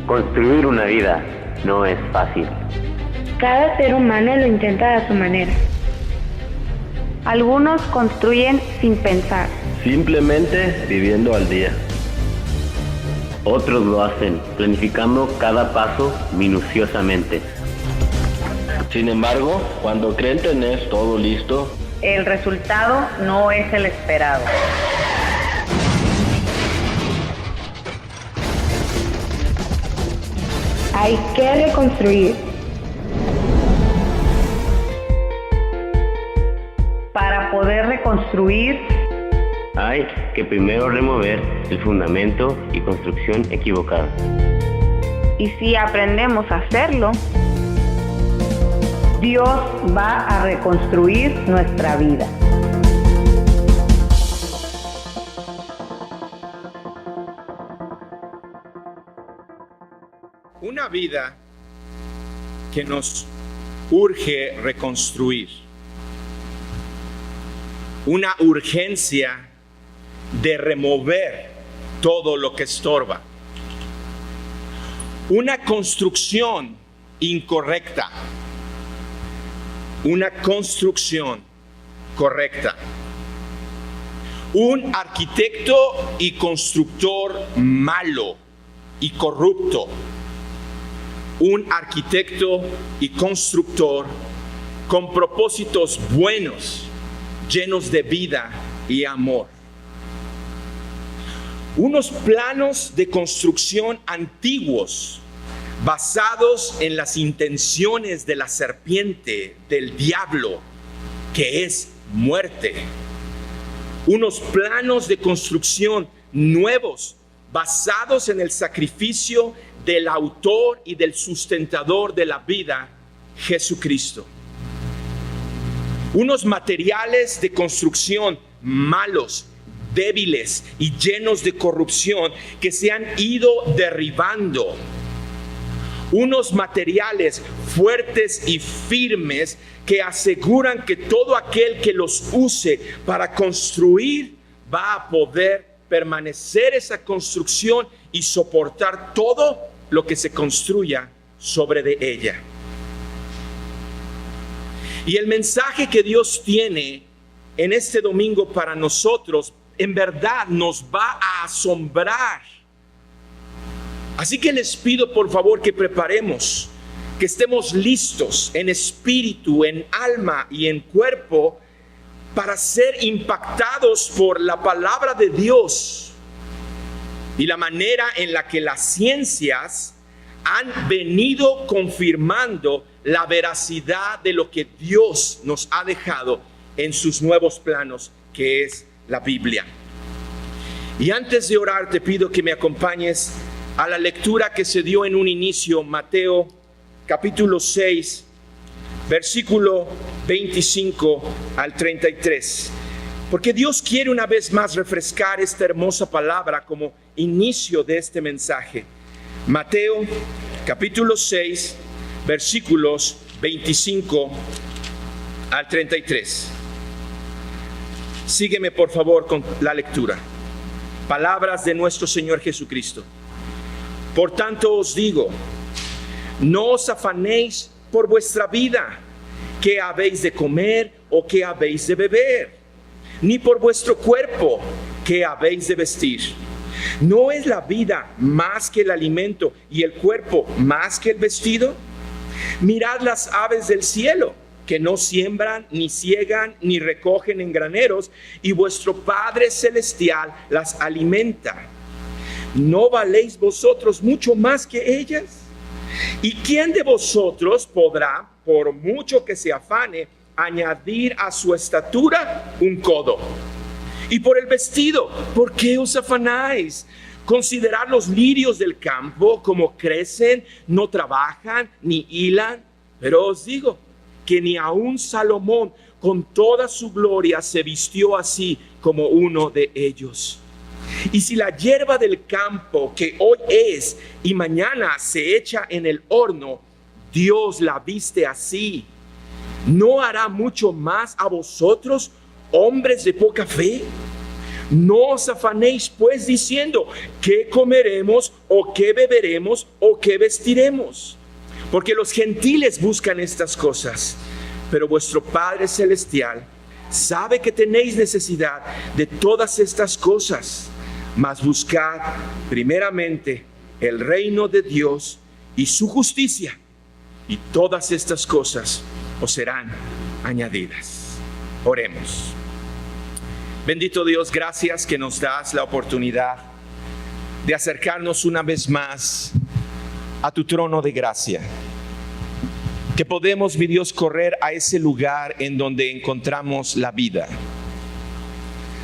Construir una vida no es fácil. Cada ser humano lo intenta a su manera. Algunos construyen sin pensar. Simplemente viviendo al día. Otros lo hacen planificando cada paso minuciosamente. Sin embargo, cuando creen tener todo listo, el resultado no es el esperado. Hay que reconstruir. Para poder reconstruir, hay que primero remover el fundamento y construcción equivocada. Y si aprendemos a hacerlo, Dios va a reconstruir nuestra vida. Una vida que nos urge reconstruir. Una urgencia de remover todo lo que estorba. Una construcción incorrecta. Una construcción correcta. Un arquitecto y constructor malo y corrupto. Un arquitecto y constructor con propósitos buenos, llenos de vida y amor. Unos planos de construcción antiguos, basados en las intenciones de la serpiente, del diablo, que es muerte. Unos planos de construcción nuevos, basados en el sacrificio del autor y del sustentador de la vida, Jesucristo. Unos materiales de construcción malos, débiles y llenos de corrupción que se han ido derribando. Unos materiales fuertes y firmes que aseguran que todo aquel que los use para construir va a poder permanecer esa construcción y soportar todo lo que se construya sobre de ella. Y el mensaje que Dios tiene en este domingo para nosotros, en verdad nos va a asombrar. Así que les pido por favor que preparemos, que estemos listos en espíritu, en alma y en cuerpo para ser impactados por la palabra de Dios y la manera en la que las ciencias han venido confirmando la veracidad de lo que Dios nos ha dejado en sus nuevos planos, que es la Biblia. Y antes de orar, te pido que me acompañes a la lectura que se dio en un inicio, Mateo capítulo 6, versículo 25 al 33. Porque Dios quiere una vez más refrescar esta hermosa palabra como inicio de este mensaje. Mateo capítulo 6, versículos 25 al 33. Sígueme por favor con la lectura. Palabras de nuestro Señor Jesucristo. Por tanto os digo, no os afanéis por vuestra vida, qué habéis de comer o qué habéis de beber, ni por vuestro cuerpo, qué habéis de vestir. ¿No es la vida más que el alimento y el cuerpo más que el vestido? Mirad las aves del cielo, que no siembran, ni siegan, ni recogen en graneros, y vuestro Padre Celestial las alimenta. ¿No valéis vosotros mucho más que ellas? ¿Y quién de vosotros podrá, por mucho que se afane, añadir a su estatura un codo? Y por el vestido, ¿por qué os afanáis? Considerad los lirios del campo, como crecen, no trabajan ni hilan. Pero os digo que ni aun Salomón con toda su gloria se vistió así como uno de ellos. Y si la hierba del campo, que hoy es y mañana se echa en el horno, Dios la viste así, ¿no hará mucho más a vosotros, hombres de poca fe? No os afanéis pues diciendo, ¿qué comeremos o qué beberemos o qué vestiremos, porque los gentiles buscan estas cosas, pero vuestro Padre Celestial sabe que tenéis necesidad de todas estas cosas. Mas buscad primeramente el reino de Dios y su justicia, y todas estas cosas os serán añadidas. Oremos. Bendito Dios, gracias que nos das la oportunidad de acercarnos una vez más a tu trono de gracia. Que podemos, mi Dios, correr a ese lugar en donde encontramos la vida.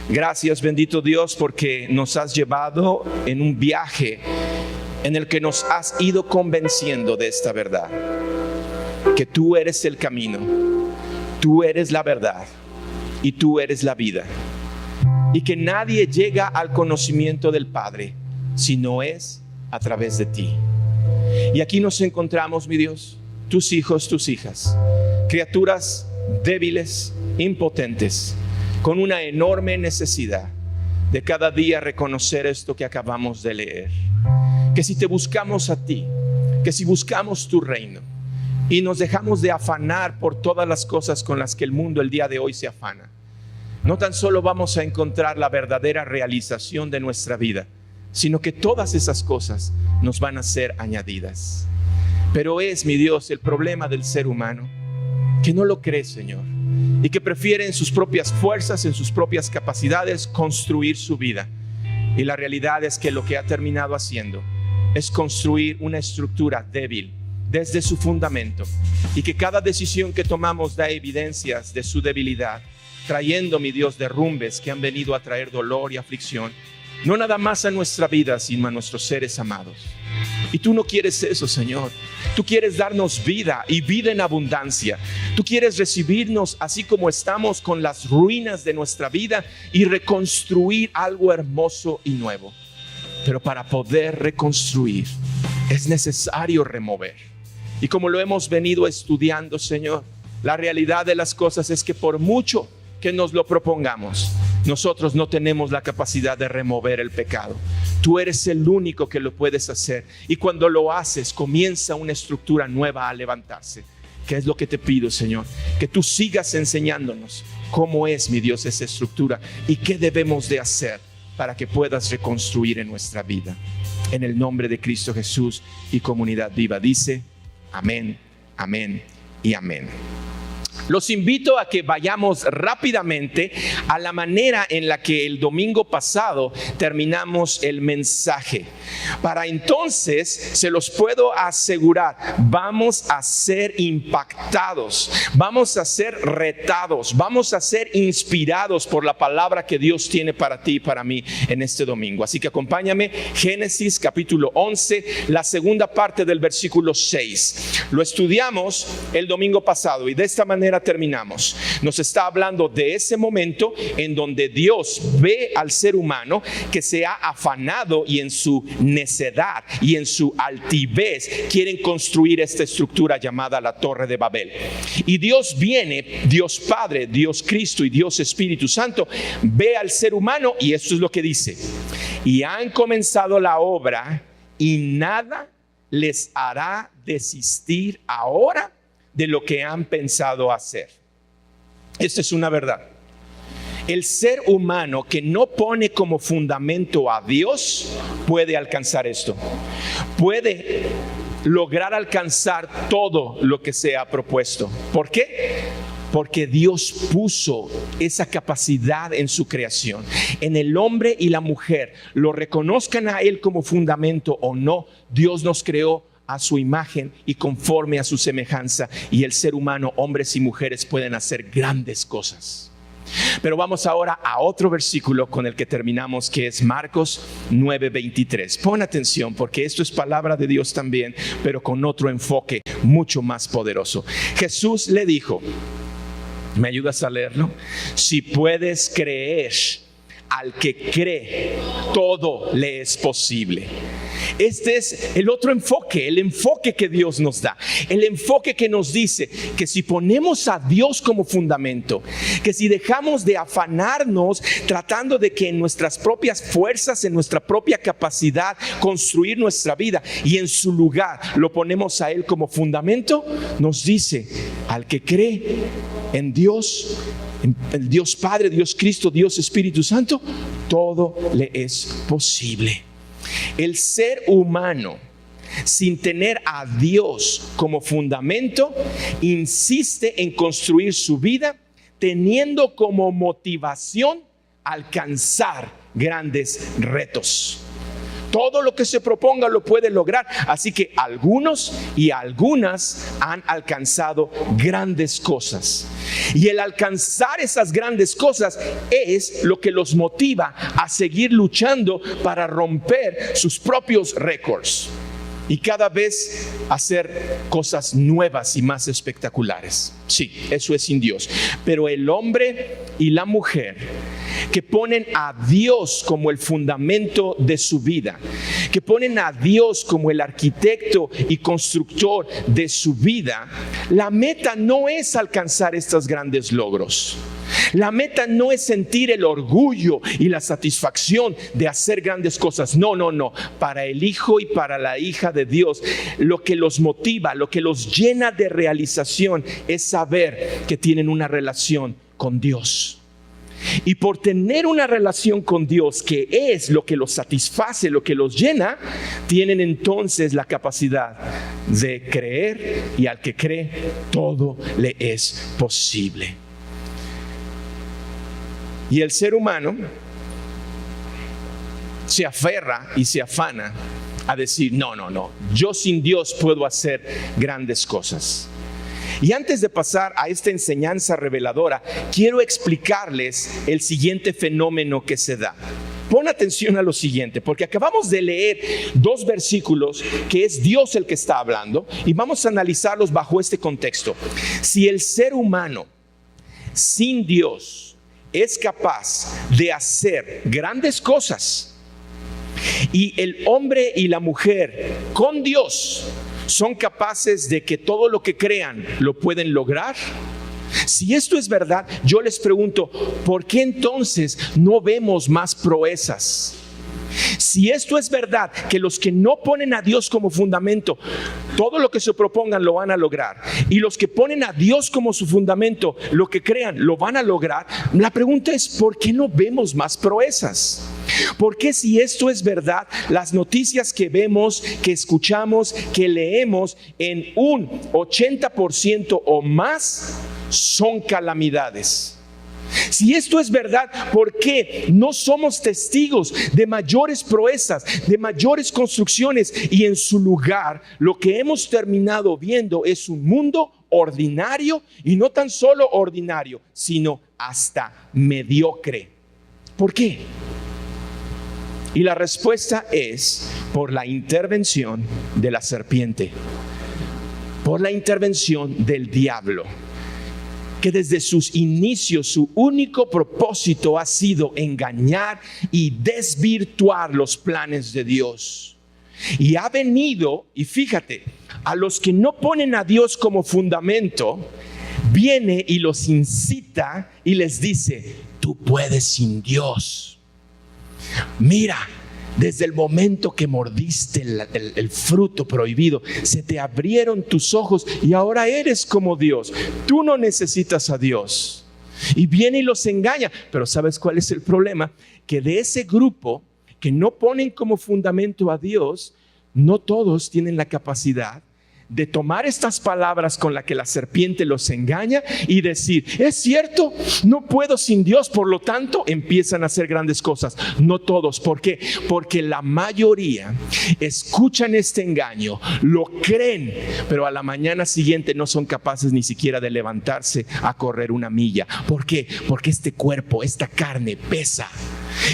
Gracias, bendito Dios, porque nos has llevado en un viaje en el que nos has ido convenciendo de esta verdad. Que tú eres el camino, tú eres la verdad y tú eres la vida. Y que nadie llega al conocimiento del Padre si no es a través de ti. Y aquí nos encontramos, mi Dios, tus hijos, tus hijas, criaturas débiles, impotentes, con una enorme necesidad de cada día reconocer esto que acabamos de leer. Que si te buscamos a ti, que si buscamos tu reino y nos dejamos de afanar por todas las cosas con las que el mundo el día de hoy se afana, no tan solo vamos a encontrar la verdadera realización de nuestra vida, sino que todas esas cosas nos van a ser añadidas. Pero es, mi Dios, el problema del ser humano, que no lo cree, Señor, y que prefiere en sus propias fuerzas, en sus propias capacidades, construir su vida. Y la realidad es que lo que ha terminado haciendo es construir una estructura débil desde su fundamento, y que cada decisión que tomamos da evidencias de su debilidad, trayendo, mi Dios, derrumbes que han venido a traer dolor y aflicción, no nada más a nuestra vida, sino a nuestros seres amados. Y tú no quieres eso, Señor. Tú quieres darnos vida y vida en abundancia. Tú quieres recibirnos así como estamos, con las ruinas de nuestra vida, y reconstruir algo hermoso y nuevo. Pero para poder reconstruir es necesario remover. Y como lo hemos venido estudiando, Señor, la realidad de las cosas es que por mucho que nos lo propongamos, nosotros no tenemos la capacidad de remover el pecado. Tú eres el único que lo puedes hacer, y cuando lo haces comienza una estructura nueva a levantarse. ¿Qué es lo que te pido, Señor? Que tú sigas enseñándonos cómo es, mi Dios, esa estructura y qué debemos de hacer para que puedas reconstruir en nuestra vida. En el nombre de Cristo Jesús, y Comunidad Viva dice amén, amén y amén. Los invito a que vayamos rápidamente a la manera en la que el domingo pasado terminamos el mensaje. Para entonces, se los puedo asegurar, vamos a ser impactados, vamos a ser retados, vamos a ser inspirados por la palabra que Dios tiene para ti y para mí en este domingo. Así que acompáñame, Génesis capítulo 11, la segunda parte del versículo 6. Lo estudiamos el domingo pasado y de esta manera terminamos. Nos está hablando de ese momento en donde Dios ve al ser humano que se ha afanado, y en su necedad y en su altivez quieren construir esta estructura llamada la Torre de Babel. Y Dios viene, Dios Padre, Dios Cristo y Dios Espíritu Santo, ve al ser humano, y esto es lo que dice: y han comenzado la obra, y nada les hará desistir ahora de lo que han pensado hacer. Esta es una verdad. El ser humano que no pone como fundamento a Dios puede alcanzar esto. Puede lograr alcanzar todo lo que se ha propuesto. ¿Por qué? Porque Dios puso esa capacidad en su creación. En el hombre y la mujer, lo reconozcan a Él como fundamento o no, Dios nos creó a su imagen y conforme a su semejanza, y el ser humano, hombres y mujeres, pueden hacer grandes cosas. Pero vamos ahora a otro versículo con el que terminamos, que es Marcos 9:23. Pon atención, porque esto es palabra de Dios también, pero con otro enfoque mucho más poderoso. Jesús le dijo, ¿me ayudas a leerlo? Si puedes creer, al que cree, todo le es posible. Este es el otro enfoque, el enfoque que Dios nos da, el enfoque que nos dice que si ponemos a Dios como fundamento, que si dejamos de afanarnos tratando de que en nuestras propias fuerzas, en nuestra propia capacidad construir nuestra vida, y en su lugar lo ponemos a Él como fundamento, nos dice: al que cree en Dios, en el Dios Padre, Dios Cristo, Dios Espíritu Santo, todo le es posible. El ser humano, sin tener a Dios como fundamento, insiste en construir su vida teniendo como motivación alcanzar grandes retos. Todo lo que se proponga lo puede lograr. Así que algunos y algunas han alcanzado grandes cosas. Y el alcanzar esas grandes cosas es lo que los motiva a seguir luchando para romper sus propios récords. Y cada vez hacer cosas nuevas y más espectaculares. Sí, eso es sin Dios. Pero el hombre y la mujer que ponen a Dios como el fundamento de su vida, que ponen a Dios como el arquitecto y constructor de su vida, la meta no es alcanzar estos grandes logros. La meta no es sentir el orgullo y la satisfacción de hacer grandes cosas. No. Para el hijo y para la hija de Dios, lo que los motiva, lo que los llena de realización es saber que tienen una relación con Dios. Y por tener una relación con Dios, que es lo que los satisface, lo que los llena, tienen entonces la capacidad de creer, y al que cree, todo le es posible. Y el ser humano se aferra y se afana a decir: no, yo sin Dios puedo hacer grandes cosas. Y antes de pasar a esta enseñanza reveladora, quiero explicarles el siguiente fenómeno que se da. Pon atención a lo siguiente, porque acabamos de leer 2 versículos que es Dios el que está hablando, y vamos a analizarlos bajo este contexto. Si el ser humano sin Dios es capaz de hacer grandes cosas, y el hombre y la mujer con Dios son capaces de que todo lo que crean lo pueden lograr, si esto es verdad, yo les pregunto: ¿por qué entonces no vemos más proezas? Si esto es verdad, que los que no ponen a Dios como fundamento, todo lo que se propongan lo van a lograr, y los que ponen a Dios como su fundamento, lo que crean lo van a lograr, la pregunta es: ¿por qué no vemos más proezas? Porque si esto es verdad, las noticias que vemos, que escuchamos, que leemos, en un 80% o más son calamidades. Si esto es verdad, ¿por qué no somos testigos de mayores proezas, de mayores construcciones? Y en su lugar, lo que hemos terminado viendo es un mundo ordinario, y no tan solo ordinario, sino hasta mediocre. ¿Por qué? Y la respuesta es por la intervención de la serpiente, por la intervención del diablo, que desde sus inicios su único propósito ha sido engañar y desvirtuar los planes de Dios. Y ha venido, y fíjate, a los que no ponen a Dios como fundamento, viene y los incita y les dice: tú puedes sin Dios. Mira, desde el momento que mordiste el fruto prohibido, se te abrieron tus ojos y ahora eres como Dios. Tú no necesitas a Dios. Y viene y los engaña. Pero ¿sabes cuál es el problema? Que de ese grupo que no ponen como fundamento a Dios, no todos tienen la capacidad de tomar estas palabras con las que la serpiente los engaña y decir: es cierto, no puedo sin Dios, por lo tanto empiezan a hacer grandes cosas. No todos. ¿Por qué? Porque la mayoría escuchan este engaño, lo creen, pero a la mañana siguiente no son capaces ni siquiera de levantarse a correr una milla. ¿Por qué? Porque este cuerpo, esta carne pesa.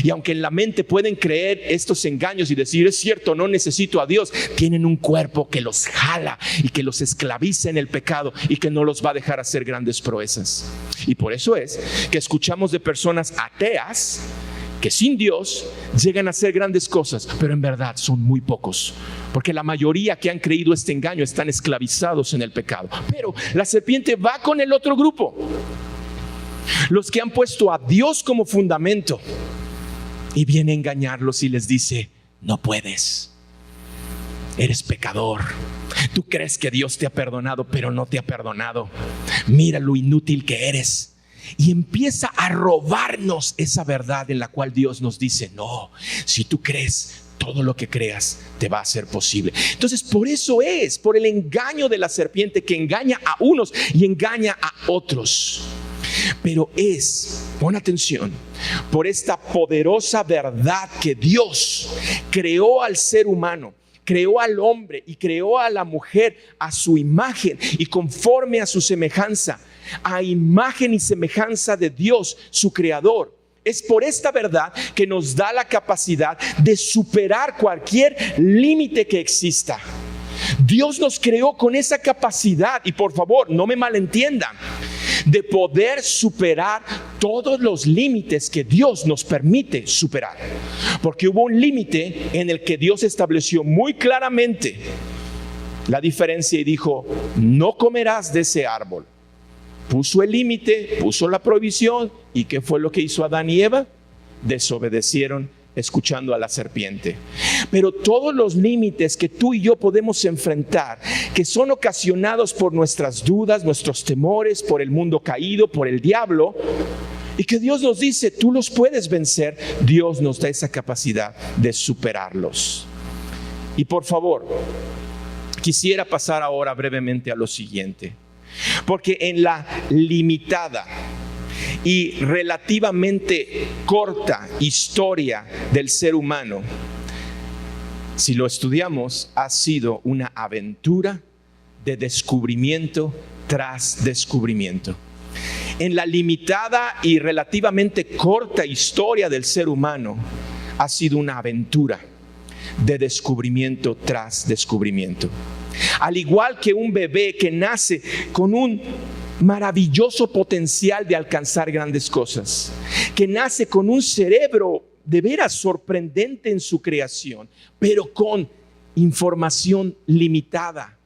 Y aunque en la mente pueden creer estos engaños y decir: es cierto, no necesito a Dios, tienen un cuerpo que los jala y que los esclaviza en el pecado y que no los va a dejar hacer grandes proezas. Y por eso es que escuchamos de personas ateas que sin Dios llegan a hacer grandes cosas, pero en verdad son muy pocos, porque la mayoría que han creído este engaño están esclavizados en el pecado. Pero la serpiente va con el otro grupo, los que han puesto a Dios como fundamento, y viene a engañarlos y les dice: no puedes, eres pecador. Tú crees que Dios te ha perdonado, pero no te ha perdonado. Mira lo inútil que eres. Y empieza a robarnos esa verdad en la cual Dios nos dice: no, si tú crees, todo lo que creas te va a ser posible. Entonces, por eso es, por el engaño de la serpiente, que engaña a unos y engaña a otros. Pero es, pon atención, por esta poderosa verdad que Dios creó al ser humano, creó al hombre y creó a la mujer a su imagen y conforme a su semejanza, a imagen y semejanza de Dios, su creador. Es por esta verdad que nos da la capacidad de superar cualquier límite que exista. Dios nos creó con esa capacidad, y por favor, no me malentiendan, de poder superar todos los límites que Dios nos permite superar. Porque hubo un límite en el que Dios estableció muy claramente la diferencia y dijo: no comerás de ese árbol. Puso el límite, puso la prohibición. ¿Y qué fue lo que hizo Adán y Eva? Desobedecieron, escuchando a la serpiente. Pero todos los límites que tú y yo podemos enfrentar, que son ocasionados por nuestras dudas, nuestros temores, por el mundo caído, por el diablo, y que Dios nos dice: tú los puedes vencer. Dios nos da esa capacidad de superarlos. Y por favor, quisiera pasar ahora brevemente a lo siguiente, porque en la limitada y relativamente corta historia del ser humano, si lo estudiamos, ha sido una aventura de descubrimiento tras descubrimiento. En la limitada y relativamente corta historia del ser humano, ha sido una aventura de descubrimiento tras descubrimiento. Al igual que un bebé que nace con un maravilloso potencial de alcanzar grandes cosas, que nace con un cerebro de veras sorprendente en su creación, pero con información limitada.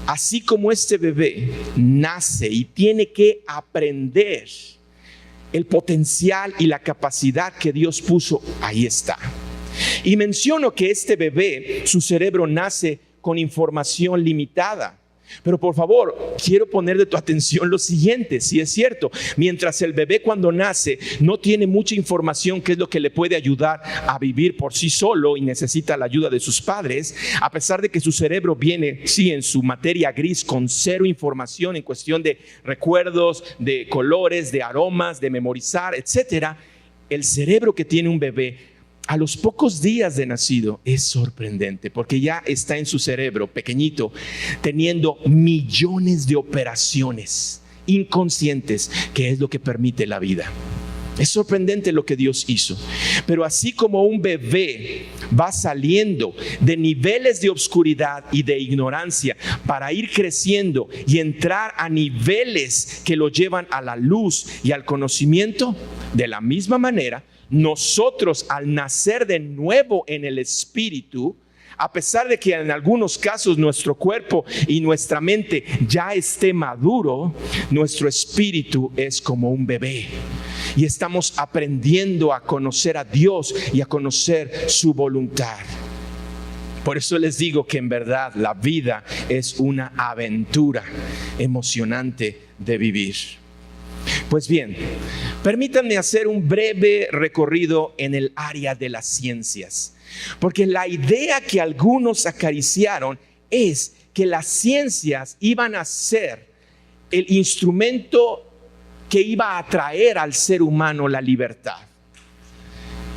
Así como este bebé nace y tiene que aprender, el potencial y la capacidad que Dios puso, ahí está. Y menciono que este bebé, su cerebro nace con información limitada. Pero por favor, quiero poner de tu atención lo siguiente: si es cierto, mientras el bebé cuando nace no tiene mucha información, que es lo que le puede ayudar a vivir por sí solo y necesita la ayuda de sus padres, a pesar de que su cerebro viene, sí, en su materia gris, con cero información en cuestión de recuerdos, de colores, de aromas, de memorizar, etcétera, el cerebro que tiene un bebé a los pocos días de nacido es sorprendente, porque ya está en su cerebro pequeñito teniendo millones de operaciones inconscientes, que es lo que permite la vida. Es sorprendente lo que Dios hizo. Pero así como un bebé va saliendo de niveles de obscuridad y de ignorancia para ir creciendo y entrar a niveles que lo llevan a la luz y al conocimiento, de la misma manera, nosotros al nacer de nuevo en el Espíritu, a pesar de que en algunos casos nuestro cuerpo y nuestra mente ya esté maduro, nuestro espíritu es como un bebé. Y estamos aprendiendo a conocer a Dios y a conocer su voluntad. Por eso les digo que en verdad la vida es una aventura emocionante de vivir. Pues bien, permítanme hacer un breve recorrido en el área de las ciencias, porque la idea que algunos acariciaron es que las ciencias iban a ser el instrumento que iba a traer al ser humano la libertad.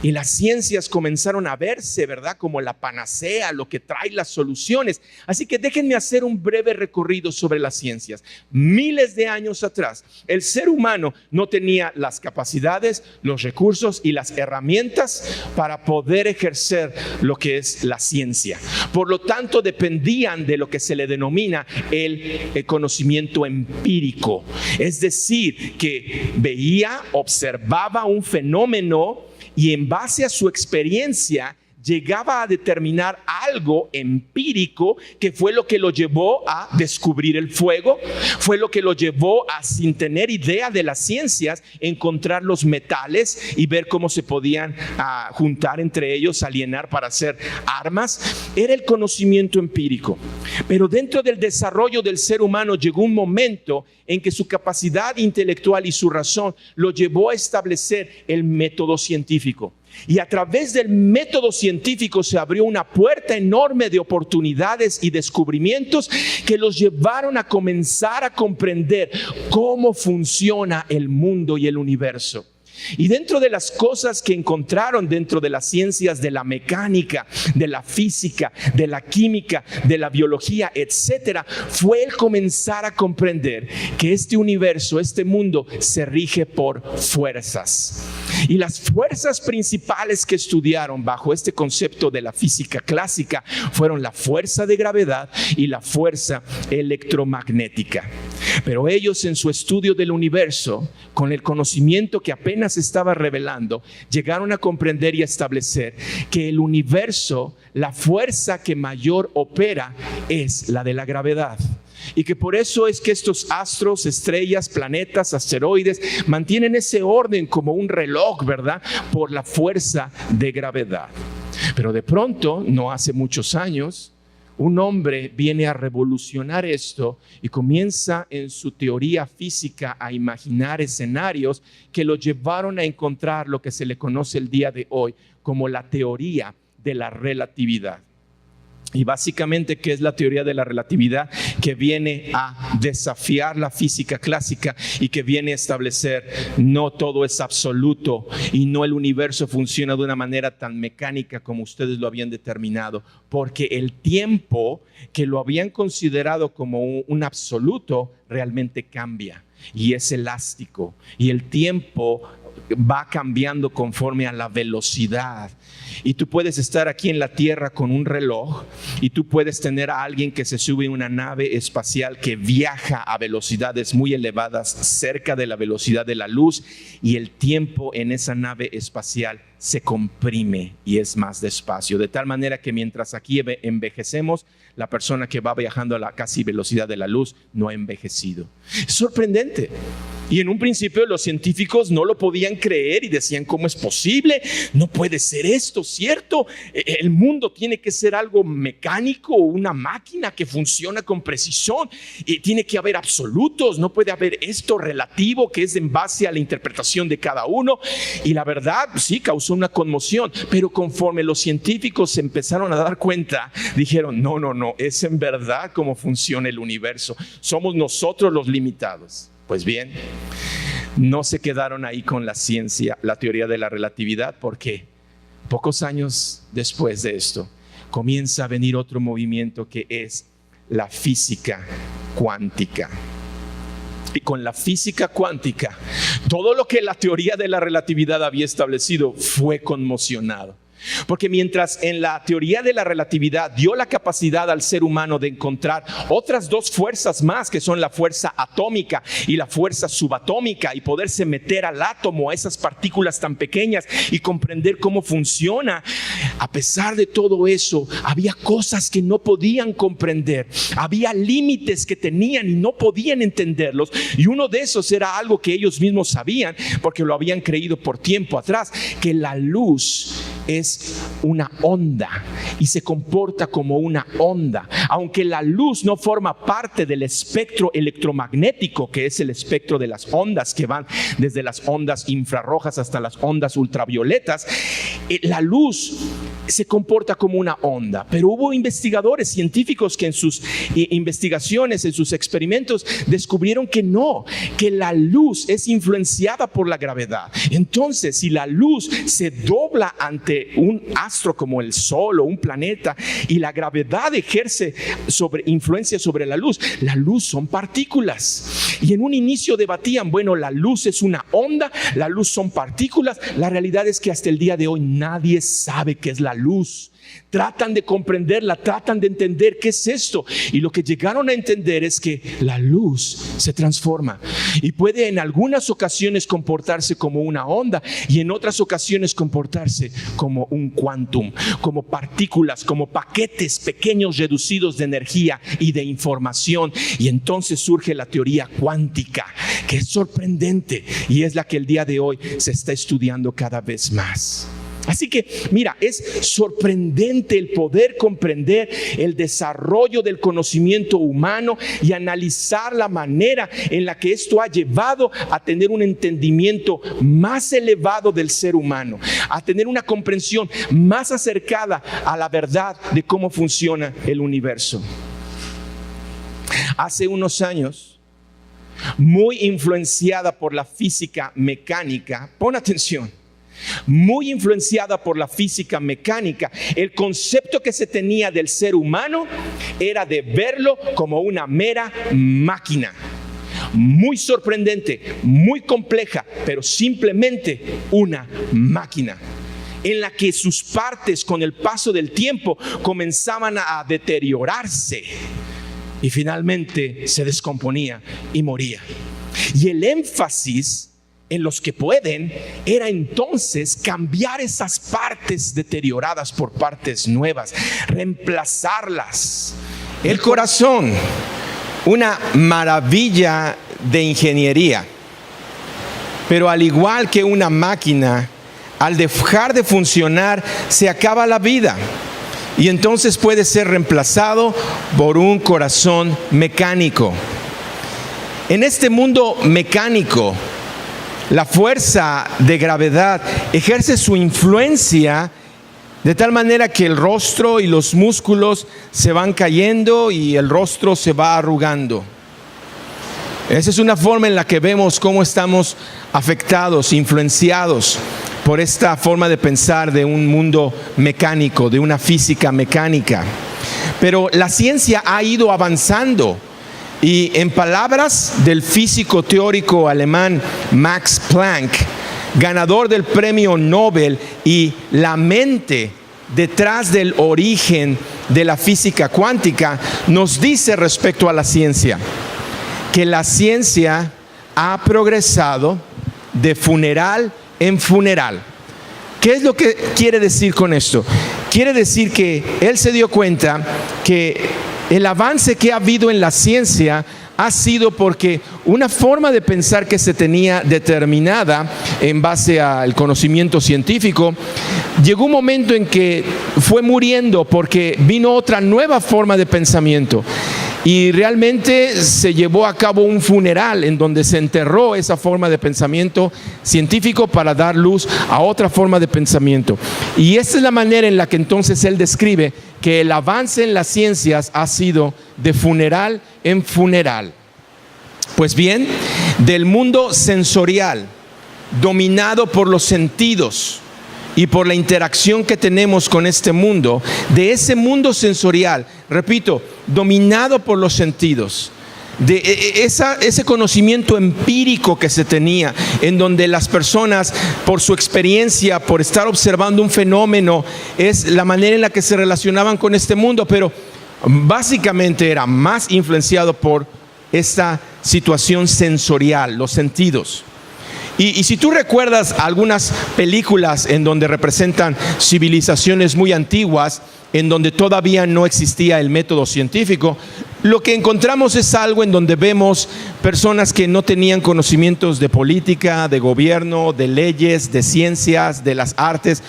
Y las ciencias comenzaron a verse, ¿verdad?, como la panacea, lo que trae las soluciones. Así que déjenme hacer un breve recorrido sobre las ciencias. Miles de años atrás, el ser humano no tenía las capacidades, los recursos y las herramientas para poder ejercer lo que es la ciencia. Por lo tanto, dependían de lo que se le denomina el conocimiento empírico. Es decir, que veía, observaba un fenómeno y en base a su experiencia llegaba a determinar algo empírico que fue lo que lo llevó a descubrir el fuego, fue lo que lo llevó a, sin tener idea de las ciencias, encontrar los metales y ver cómo se podían juntar entre ellos, alienar para hacer armas. Era el conocimiento empírico. Pero dentro del desarrollo del ser humano llegó un momento en que su capacidad intelectual y su razón lo llevó a establecer el método científico. Y a través del método científico se abrió una puerta enorme de oportunidades y descubrimientos que los llevaron a comenzar a comprender cómo funciona el mundo y el universo. Y dentro de las cosas que encontraron dentro de las ciencias de la mecánica, de la física, de la química, de la biología, etcétera, fue el comenzar a comprender que este universo, este mundo, se rige por fuerzas. Y las fuerzas principales que estudiaron bajo este concepto de la física clásica fueron la fuerza de gravedad y la fuerza electromagnética. Pero ellos, en su estudio del universo, con el conocimiento que apenas estaba revelando, llegaron a comprender y a establecer que el universo, la fuerza que mayor opera es la de la gravedad. Y que por eso es que estos astros, estrellas, planetas, asteroides mantienen ese orden como un reloj, ¿verdad?, por la fuerza de gravedad. Pero de pronto, no hace muchos años, un hombre viene a revolucionar esto y comienza en su teoría física a imaginar escenarios que lo llevaron a encontrar lo que se le conoce el día de hoy como la teoría de la relatividad. Y básicamente, ¿qué es la teoría de la relatividad? Que viene a desafiar la física clásica y que viene a establecer no todo es absoluto y no el universo funciona de una manera tan mecánica como ustedes lo habían determinado, porque el tiempo que lo habían considerado como un absoluto realmente cambia y es elástico, y el tiempo va cambiando conforme a la velocidad. Y tú puedes estar aquí en la Tierra con un reloj y tú puedes tener a alguien que se sube en una nave espacial que viaja a velocidades muy elevadas, cerca de la velocidad de la luz, y el tiempo en esa nave espacial se comprime y es más despacio, de tal manera que mientras aquí envejecemos, la persona que va viajando a la casi velocidad de la luz no ha envejecido. Es sorprendente. Y en un principio los científicos no lo podían creer y decían, ¿cómo es posible? No puede ser esto, ¿cierto? El mundo tiene que ser algo mecánico, una máquina que funciona con precisión. Y tiene que haber absolutos, no puede haber esto relativo que es en base a la interpretación de cada uno. Y la verdad, sí, causó una conmoción. Pero conforme los científicos se empezaron a dar cuenta, dijeron, no, es en verdad cómo funciona el universo. Somos nosotros los limitados. Pues bien, no se quedaron ahí con la ciencia, la teoría de la relatividad, porque pocos años después de esto comienza a venir otro movimiento que es la física cuántica. Y con la física cuántica, todo lo que la teoría de la relatividad había establecido fue conmocionado. Porque mientras en la teoría de la relatividad dio la capacidad al ser humano de encontrar otras dos fuerzas más, que son la fuerza atómica y la fuerza subatómica, y poderse meter al átomo, a esas partículas tan pequeñas, y comprender cómo funciona, a pesar de todo eso, había cosas que no podían comprender, había límites que tenían y no podían entenderlos, y uno de esos era algo que ellos mismos sabían, porque lo habían creído por tiempo atrás, que la luz es una onda y se comporta como una onda. Aunque la luz no forma parte del espectro electromagnético, que es el espectro de las ondas que van desde las ondas infrarrojas hasta las ondas ultravioletas, la luz se comporta como una onda, pero hubo investigadores científicos que en sus investigaciones, en sus experimentos, descubrieron que no, que la luz es influenciada por la gravedad. Entonces, si la luz se dobla ante un astro como el Sol o un planeta y la gravedad ejerce influencia sobre la luz son partículas. Y en un inicio debatían, bueno, la luz es una onda, la luz son partículas. La realidad es que hasta el día de hoy nadie sabe qué es la luz. Tratan de comprenderla, tratan de entender qué es esto, y lo que llegaron a entender es que la luz se transforma y puede en algunas ocasiones comportarse como una onda y en otras ocasiones comportarse como un quantum, como partículas, como paquetes pequeños reducidos de energía y de información. Y entonces surge la teoría cuántica, que es sorprendente y es la que el día de hoy se está estudiando cada vez más. Así que mira, es sorprendente el poder comprender el desarrollo del conocimiento humano y analizar la manera en la que esto ha llevado a tener un entendimiento más elevado del ser humano, a tener una comprensión más acercada a la verdad de cómo funciona el universo. Hace unos años, muy influenciada por la física mecánica, pon atención, muy influenciada por la física mecánica, el concepto que se tenía del ser humano era de verlo como una mera máquina, muy sorprendente, muy compleja, pero simplemente una máquina, en la que sus partes con el paso del tiempo comenzaban a deteriorarse y finalmente se descomponía y moría. Y el énfasis en los que pueden era entonces cambiar esas partes deterioradas por partes nuevas, reemplazarlas. El corazón, una maravilla de ingeniería, pero al igual que una máquina, al dejar de funcionar se acaba la vida y entonces puede ser reemplazado por un corazón mecánico. En este mundo mecánico, la fuerza de gravedad ejerce su influencia de tal manera que el rostro y los músculos se van cayendo y el rostro se va arrugando. Esa es una forma en la que vemos cómo estamos afectados, influenciados por esta forma de pensar de un mundo mecánico, de una física mecánica. Pero la ciencia ha ido avanzando. Y en palabras del físico teórico alemán Max Planck, ganador del premio Nobel y la mente detrás del origen de la física cuántica, nos dice respecto a la ciencia, que la ciencia ha progresado de funeral en funeral. ¿Qué es lo que quiere decir con esto? Quiere decir que él se dio cuenta que el avance que ha habido en la ciencia ha sido porque una forma de pensar que se tenía determinada en base al conocimiento científico, llegó un momento en que fue muriendo porque vino otra nueva forma de pensamiento. Y realmente se llevó a cabo un funeral en donde se enterró esa forma de pensamiento científico para dar luz a otra forma de pensamiento. Y esta es la manera en la que entonces él describe que el avance en las ciencias ha sido de funeral en funeral. Pues bien, del mundo sensorial, dominado por los sentidos y por la interacción que tenemos con este mundo, de ese mundo sensorial, repito, dominado por los sentidos, de ese conocimiento empírico que se tenía, en donde las personas, por su experiencia, por estar observando un fenómeno, es la manera en la que se relacionaban con este mundo, pero básicamente era más influenciado por esta situación sensorial, los sentidos. Y si tú recuerdas algunas películas en donde representan civilizaciones muy antiguas, en donde todavía no existía el método científico, lo que encontramos es algo en donde vemos personas que no tenían conocimientos de política, de gobierno, de leyes, de ciencias, de las artes.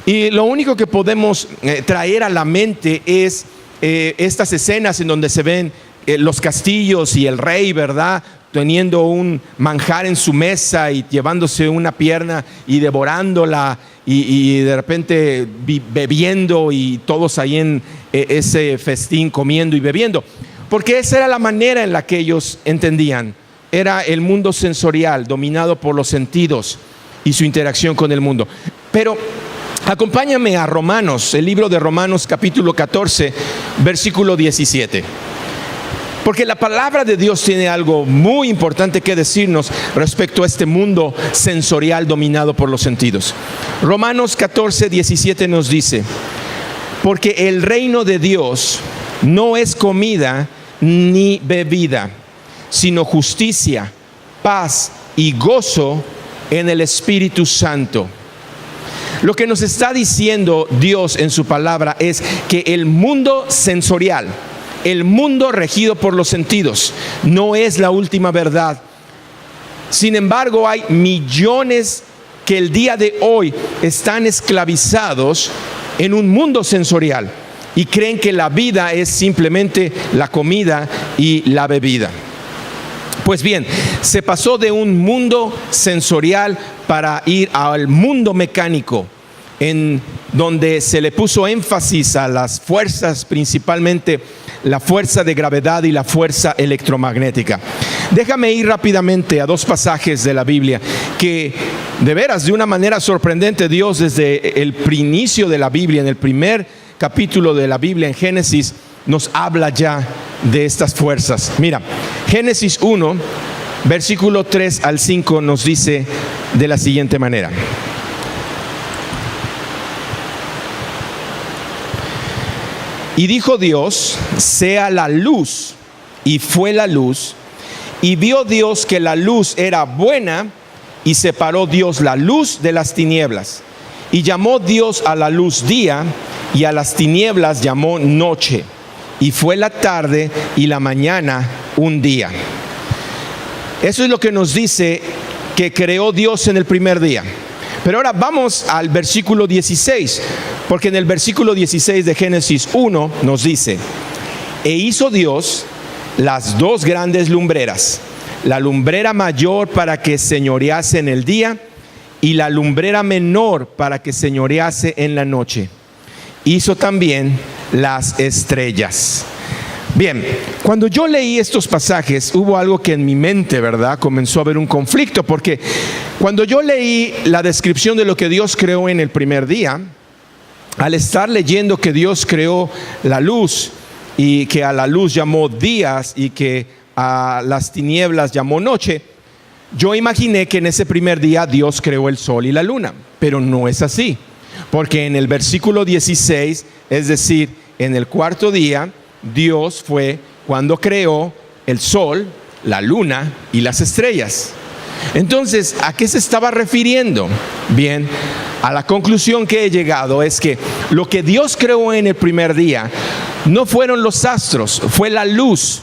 Y lo único que podemos traer a la mente es estas escenas en donde se ven los castillos y el rey, ¿verdad?, teniendo un manjar en su mesa y llevándose una pierna y devorándola y de repente bebiendo y todos ahí en ese festín comiendo y bebiendo, porque esa era la manera en la que ellos entendían. Era el mundo sensorial dominado por los sentidos y su interacción con el mundo. Pero acompáñame a Romanos, el libro de Romanos capítulo 14, versículo 17. Porque la palabra de Dios tiene algo muy importante que decirnos respecto a este mundo sensorial dominado por los sentidos. Romanos 14, 17 nos dice: porque el reino de Dios no es comida ni bebida, sino justicia, paz y gozo en el Espíritu Santo. Lo que nos está diciendo Dios en su palabra es que el mundo sensorial, el mundo regido por los sentidos, no es la última verdad. Sin embargo, hay millones que el día de hoy están esclavizados en un mundo sensorial y creen que la vida es simplemente la comida y la bebida. Pues bien, se pasó de un mundo sensorial para ir al mundo mecánico, en donde se le puso énfasis a las fuerzas, principalmente la fuerza de gravedad y la fuerza electromagnética. Déjame ir rápidamente a dos pasajes de la Biblia que, de veras, de una manera sorprendente, Dios desde el inicio de la Biblia, en el primer capítulo de la Biblia, en Génesis, nos habla ya de estas fuerzas. Mira, Génesis 1, versículo 3 al 5 nos dice de la siguiente manera: y dijo Dios, sea la luz, y fue la luz, y vio Dios que la luz era buena, y separó Dios la luz de las tinieblas, y llamó Dios a la luz día, y a las tinieblas llamó noche, y fue la tarde y la mañana un día. Eso es lo que nos dice que creó Dios en el primer día. Pero ahora vamos al versículo 16, porque en el versículo 16 de Génesis 1 nos dice: e hizo Dios las dos grandes lumbreras, la lumbrera mayor para que señorease en el día, y la lumbrera menor para que señorease en la noche. Hizo también las estrellas. Bien, cuando yo leí estos pasajes, hubo algo que en mi mente, ¿verdad?, comenzó a haber un conflicto, porque cuando yo leí la descripción de lo que Dios creó en el primer día, al estar leyendo que Dios creó la luz y que a la luz llamó días y que a las tinieblas llamó noche, yo imaginé que en ese primer día Dios creó el sol y la luna, pero no es así, porque en el versículo 16, es decir, en el cuarto día, Dios fue cuando creó el sol, la luna y las estrellas. Entonces, ¿a qué se estaba refiriendo? Bien, a la conclusión que he llegado es que lo que Dios creó en el primer día no fueron los astros, fue la luz.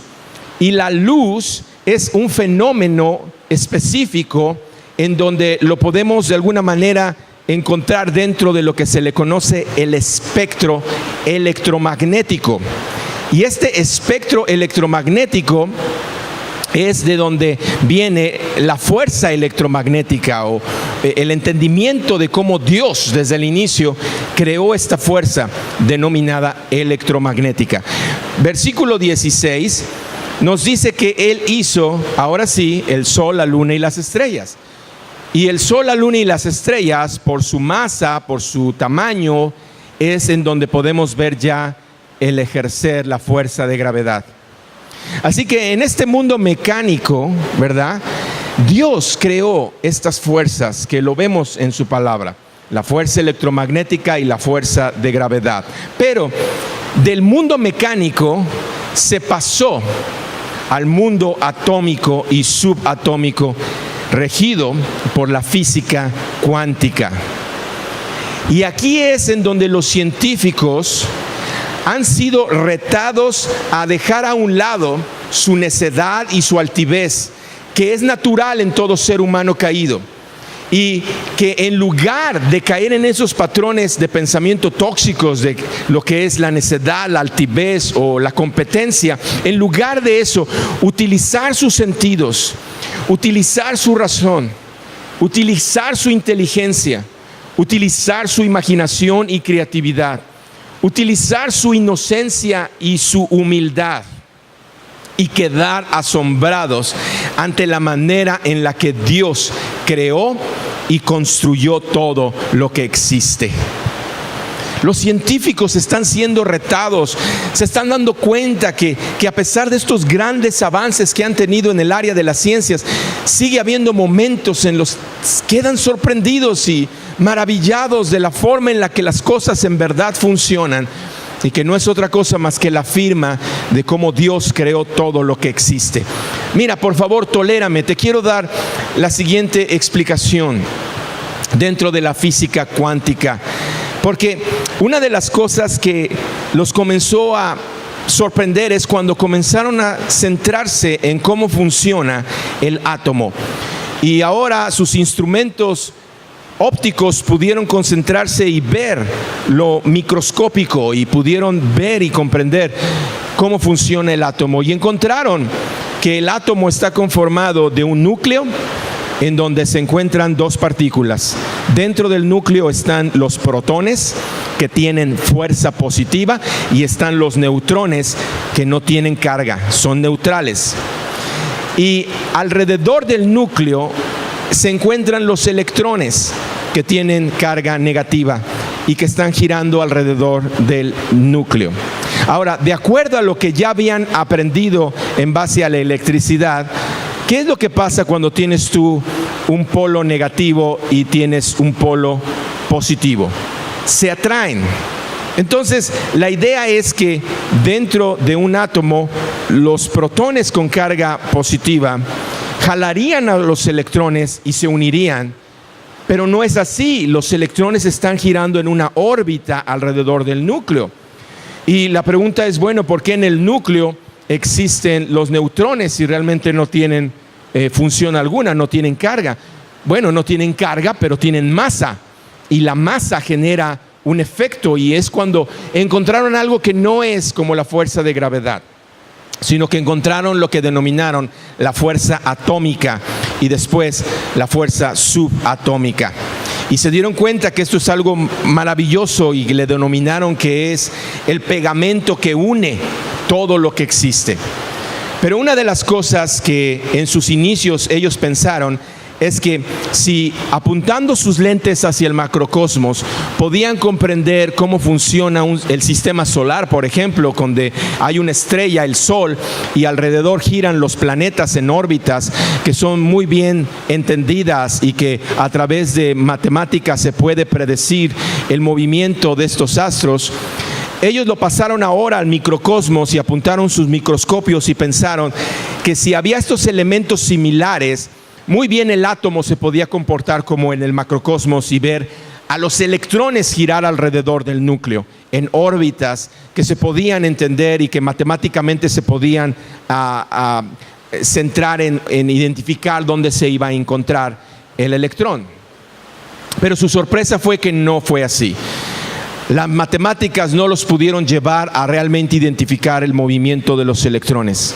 Y la luz es un fenómeno específico en donde lo podemos de alguna manera encontrar dentro de lo que se le conoce el espectro electromagnético. Y este espectro electromagnético es de donde viene la fuerza electromagnética, o el entendimiento de cómo Dios desde el inicio creó esta fuerza denominada electromagnética. Versículo 16 nos dice que Él hizo, ahora sí, el sol, la luna y las estrellas. Y el sol, la luna y las estrellas, por su masa, por su tamaño, es en donde podemos ver ya el ejercer la fuerza de gravedad. Así que en este mundo mecánico, ¿verdad?, Dios creó estas fuerzas que lo vemos en su palabra, la fuerza electromagnética y la fuerza de gravedad. Pero del mundo mecánico se pasó al mundo atómico y subatómico, regido por la física cuántica. Y aquí es en donde los científicos han sido retados a dejar a un lado su necedad y su altivez, que es natural en todo ser humano caído, Y que en lugar de caer en esos patrones de pensamiento tóxicos de lo que es la necedad, la altivez o la competencia, en lugar de eso, utilizar sus sentidos, utilizar su razón, utilizar su inteligencia, utilizar su imaginación y creatividad, utilizar su inocencia y su humildad, y quedar asombrados ante la manera en la que Dios creó y construyó todo lo que existe. Los científicos están siendo retados, se están dando cuenta que a pesar de estos grandes avances que han tenido en el área de las ciencias, sigue habiendo momentos en los que quedan sorprendidos y maravillados de la forma en la que las cosas en verdad funcionan, y que no es otra cosa más que la firma de cómo Dios creó todo lo que existe. Mira, por favor, tolérame, te quiero dar la siguiente explicación dentro de la física cuántica, porque una de las cosas que los comenzó a sorprender es cuando comenzaron a centrarse en cómo funciona el átomo, y ahora sus instrumentos ópticos pudieron concentrarse y ver lo microscópico, y pudieron ver y comprender cómo funciona el átomo, y encontraron que el átomo está conformado de un núcleo en donde se encuentran dos partículas. Dentro del núcleo están los protones, que tienen fuerza positiva, y están los neutrones, que no tienen carga, son neutrales. Y alrededor del núcleo se encuentran los electrones, que tienen carga negativa y que están girando alrededor del núcleo. Ahora, de acuerdo a lo que ya habían aprendido en base a la electricidad, ¿qué es lo que pasa cuando tienes tú un polo negativo y tienes un polo positivo? Se atraen. Entonces, la idea es que dentro de un átomo, los protones con carga positiva jalarían a los electrones y se unirían, pero no es así. Los electrones están girando en una órbita alrededor del núcleo. Y la pregunta es, bueno, ¿por qué en el núcleo existen los neutrones si realmente no tienen función alguna, no tienen carga? Bueno, no tienen carga, pero tienen masa, y la masa genera un efecto, y es cuando encontraron algo que no es como la fuerza de gravedad, sino que encontraron lo que denominaron la fuerza atómica y después la fuerza subatómica. Y se dieron cuenta que esto es algo maravilloso, y le denominaron que es el pegamento que une todo lo que existe. Pero una de las cosas que en sus inicios ellos pensaron es que si apuntando sus lentes hacia el macrocosmos podían comprender cómo funciona el sistema solar, por ejemplo, donde hay una estrella, el Sol, y alrededor giran los planetas en órbitas que son muy bien entendidas, y que a través de matemáticas se puede predecir el movimiento de estos astros. Ellos lo pasaron ahora al microcosmos y apuntaron sus microscopios y pensaron que si había estos elementos similares, muy bien el átomo se podía comportar como en el macrocosmos y ver a los electrones girar alrededor del núcleo en órbitas que se podían entender y que matemáticamente se podían centrar en identificar dónde se iba a encontrar el electrón. Pero su sorpresa fue que no fue así. Las matemáticas no los pudieron llevar a realmente identificar el movimiento de los electrones.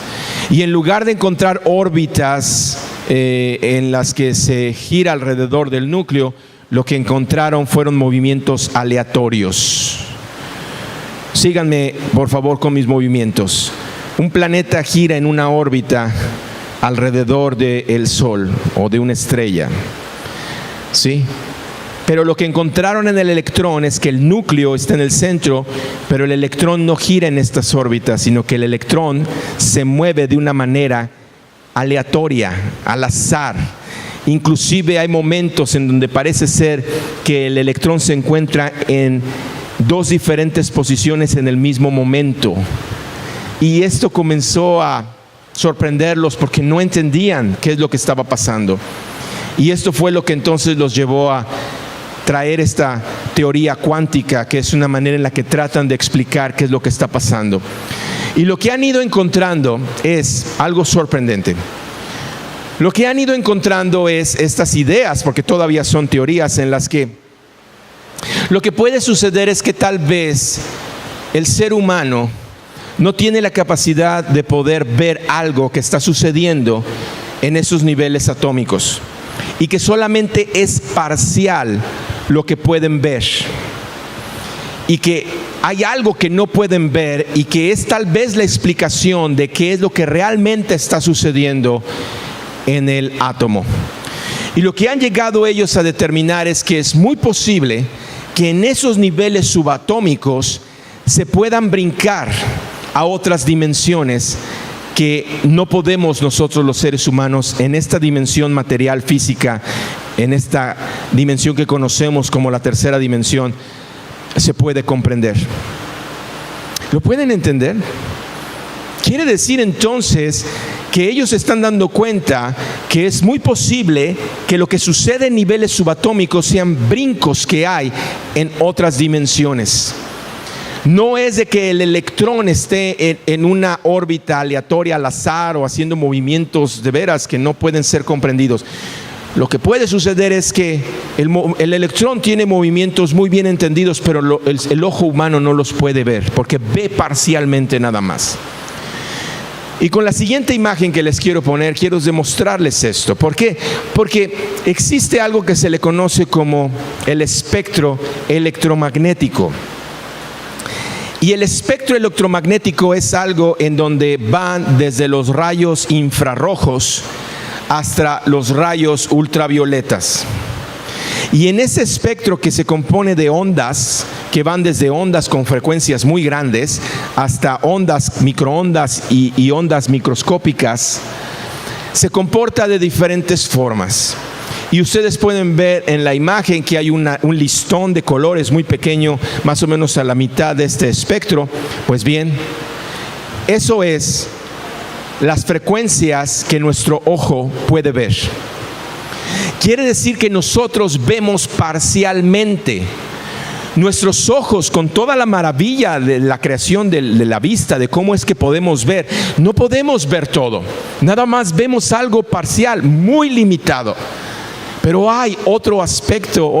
Y en lugar de encontrar órbitas en las que se gira alrededor del núcleo, lo que encontraron fueron movimientos aleatorios. Síganme, por favor, con mis movimientos. Un planeta gira en una órbita alrededor del Sol o de una estrella, ¿sí? Pero lo que encontraron en el electrón es que el núcleo está en el centro, pero el electrón no gira en estas órbitas, sino que el electrón se mueve de una manera aleatoria, al azar. Inclusive hay momentos en donde parece ser que el electrón se encuentra en dos diferentes posiciones en el mismo momento. Y esto comenzó a sorprenderlos porque no entendían qué es lo que estaba pasando. Y esto fue lo que entonces los llevó a traer esta teoría cuántica, que es una manera en la que tratan de explicar qué es lo que está pasando. Y lo que han ido encontrando es algo sorprendente. Lo que han ido encontrando es estas ideas, porque todavía son teorías, en las que lo que puede suceder es que tal vez el ser humano no tiene la capacidad de poder ver algo que está sucediendo en esos niveles atómicos, y que solamente es parcial lo que pueden ver, y que hay algo que no pueden ver, y que es tal vez la explicación de qué es lo que realmente está sucediendo en el átomo. Y lo que han llegado ellos a determinar es que es muy posible que en esos niveles subatómicos se puedan brincar a otras dimensiones que no podemos nosotros los seres humanos, en esta dimensión material física, en esta dimensión que conocemos como la tercera dimensión, se puede comprender. ¿Lo pueden entender? Quiere decir entonces que ellos están dando cuenta que es muy posible que lo que sucede en niveles subatómicos sean brincos que hay en otras dimensiones. No es de que el electrón esté en una órbita aleatoria al azar o haciendo movimientos de veras que no pueden ser comprendidos. Lo que puede suceder es que el electrón tiene movimientos muy bien entendidos, pero el ojo humano no los puede ver, porque ve parcialmente nada más. Y con la siguiente imagen que les quiero poner, quiero demostrarles esto. ¿Por qué? Porque existe algo que se le conoce como el espectro electromagnético. Y el espectro electromagnético es algo en donde van desde los rayos infrarrojos hasta los rayos ultravioletas. Y en ese espectro, que se compone de ondas, que van desde ondas con frecuencias muy grandes hasta ondas, microondas y ondas microscópicas, se comporta de diferentes formas. Y ustedes pueden ver en la imagen que hay un listón de colores muy pequeño, más o menos a la mitad de este espectro. Pues bien, eso es las frecuencias que nuestro ojo puede ver. Quiere decir que nosotros vemos parcialmente. Nuestros ojos, con toda la maravilla de la creación de la vista, de cómo es que podemos ver, no podemos ver todo. Nada más vemos algo parcial, muy limitado. Pero hay otro aspecto,